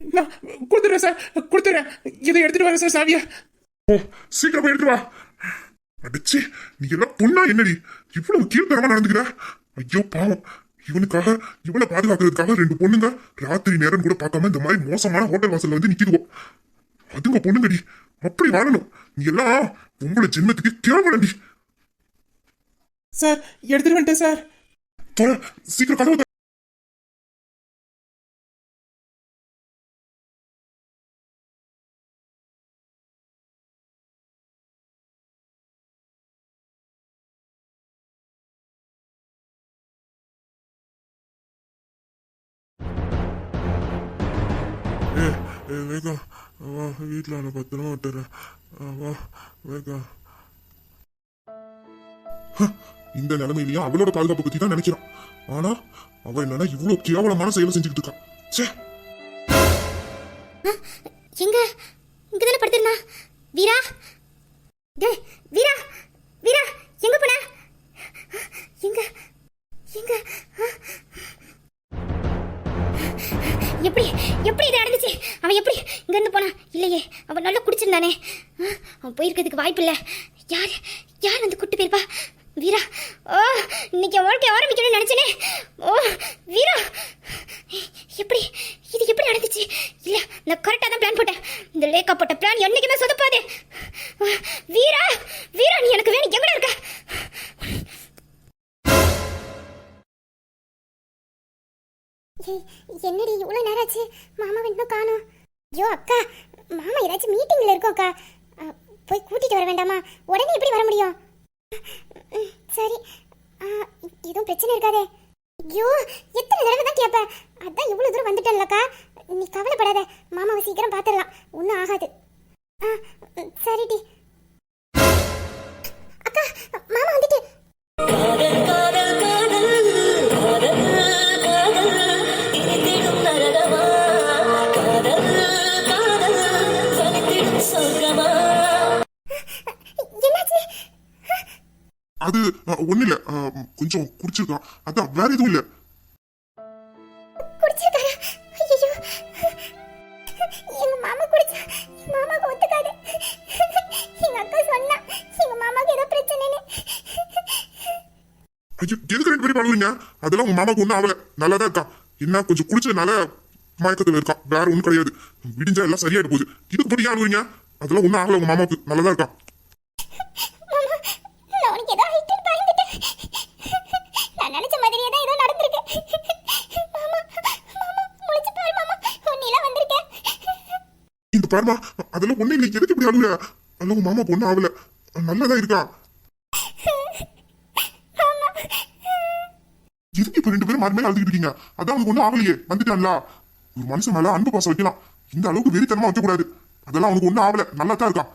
நான் கொடுத்துறேன் சார், கொடுத்துறேன். இதை எடுத்துட்டு வரேன் சார் சாவியை. ஓ, சீக்கிரம் போய் எடுத்து வா. அடிச்சு, நீ எல்லாம் பொண்ணா என்னடி இவ்வளவு கீழ்த்தரமா நடந்துக்கிற? ஐயோ பாவம், இவனுக்காக இவனை பாதுகாக்கிறதுக்காக 2 பொண்ணுங்க ராத்திரி நேரம் கூட பார்க்காம இந்த மாதிரி மோசமான ஹோட்டல் வாசல்ல வந்து நிக்கிதுவோம். அதுங்க பொண்ணுங்கடி, அப்படி வாழணும். நீ எல்லாம் உங்களோட ஜென்மத்துக்கு கேவலடி. சார், எடுத்துட்டு வந்துட்டேன் சார். சீக்கிரம் கதவு திற. வேகா வா, வீட்டில் நான் பத்திரமா விட்டுறேன். வா வேகா. இந்த நிலைமையிலயும் அவளோட பாதுகாப்பு பத்தி தான் நினைக்கிறான். ஆனா அவ என்னன்னா இவ்வளவு கேவலமான செயலை செஞ்சுக்கிட்டு இருக்கான். ச்சே. எங்க இங்க தானே படுத்திருந்தா? வீரா, டேய் வீரா, வீரா எங்க போன? எங்க எங்க எப்படி எப்படி இது நடந்துச்சு? அவன் எப்படி இங்க இருந்து போனா? இல்லையே, அவன் நல்லா குடிச்சிருந்தானே. அவன் போயிருக்கிறதுக்கு வாய்ப்பு இல்லை. யார் யார் வந்து கூட்டு போயிருப்பா? வீரா, ஓ இன்னைக்கு வாழ்க்கை ஆரம்பிக்கணும்னு நினைச்சனே. ஓ வீரா, எப்படி இது எப்படி நடந்துச்சு? இல்ல, நான் கரெக்டா தான் பிளான் போட்டேன். இந்த லேக்கா போட்ட பிளான் என்னைக்குமே சொதப்பாது. வீரா, வீரா நீ எனக்கு வேணும், எங்கடா இருக்க? என்னடி இவ்வளோ நேரம் ஆச்சு, மாமா இன்னும் காணோம்? ஐயோ அக்கா, மாமா ஏதாச்சும் மீட்டிங்ல இருக்கோம் அக்கா. போய் கூட்டிட்டு வர வேண்டாமா? உடனே எப்படி வர முடியும்? சரி, எதுவும் பிரச்சனை இருக்காதே. ஐயோ, எத்தனை தடவை தான் கேட்பேன். அதான் இவ்வளோ தூரம் வந்துட்டேன்லக்கா. நீ கவலைப்படாத, மாமாவை சீக்கிரம் பார்த்துடலாம், ஒன்றும் ஆகாது. சரிடி அக்கா, மாமா வந்துட்டு. அது ஒண்ணு இல்ல, கொஞ்சம் குடிச்சிருக்கான், அதான், வேற எதுவும் இல்ல. குடிச்சிருக்காரா? ஐயோ, எங்க மாமா குடிச்சா எங்க மாமாக்கு ஒத்துக்காது. எங்க அக்கா சொன்னா எங்க மாமாக்கு ஏதோ பிரச்சனைன்னு. ஐயோ, எதுக்கு 2 பேரும் பழகுறீங்க? அதெல்லாம் உங்க மாமாக்கு ஒன்றும் ஆகல, நல்லா தான் இருக்கான். என்ன கொஞ்சம் குடிச்சதுனால மயக்கத்துல இருக்கான், வேற ஒன்றும் கிடையாது. விடிஞ்சா எல்லாம் சரியாயிட்டு போகுது. இதுக்கு போட்டு ஏன் அழுகுறீங்க? அதெல்லாம் ஒன்றும் ஆகல, உங்க மாமாவுக்கு நல்லா தான் இருக்கான். மாமா, நான் உனக்கு ஏதோ ஆயிட்டுன்னு பயந்துட்டேன். நான் நினைச்ச மாதிரியே தான் ஏதோ நடந்திருக்கு. மாமா, மாமா முழிச்சு பாரு மாமா, உன்னிலாம் வந்திருக்கேன். இந்த பாருமா, அதெல்லாம் ஒண்ணு இல்லை, எதுக்கு இப்படி அழுகுற? அதெல்லாம் உங்க மாமா பொண்ணு ஆகல, நல்லாதான் இருக்கான். எதுக்கு இப்ப 2 பேரும் மாறி மேல அழுதுகிட்டு இருக்கீங்க? அதான் அவனுக்கு ஒன்றும் ஆகலையே, வந்துட்டான்ல. ஒரு மனுஷன் மேல அன்பு பாசம் வைக்கலாம், இந்த அளவுக்கு வெறித்தனமா வைக்க கூடாது. அதெல்லாம் அவனுக்கு ஒன்றும் ஆகல, நல்லா தான் இருக்கான்.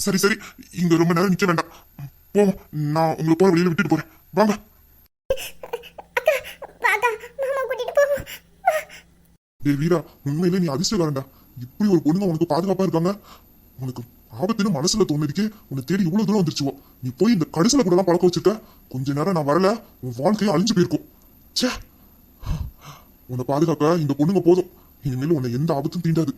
சரி சரி, இங்க ரொம்ப நேரம் நிக்க வேண்டாம், போவோம். நான் உங்களை போற வழியில விட்டுட்டு போறேன், வாங்க. பாக்கா, மாமா கூட்டிட்டு போவோம். டேய் வீரா, உண்மையிலே நீ அதிர்ஷ்டக்காரன்டா. இப்படி ஒரு பொண்ணுங்க உனக்கு பாதுகாப்பா இருக்காங்க. உனக்கு ஆபத்துன்னு மனசுல தோணுதுக்கே உன்னை தேடி இவ்வளவு தூரம் வந்துருச்சுவோ. நீ போய் இந்த கடைசில கூட தான் பழக்க வச்சிருக்க. கொஞ்ச நேரம் நான் வரல, உன் வாழ்க்கையை அழிஞ்சு போயிருக்கும். ச்சே, உன்னை பாதுகாக்க இந்த பொண்ணுங்க போதும். இனிமேல் உன்னை எந்த ஆபத்தும் தீண்டாது.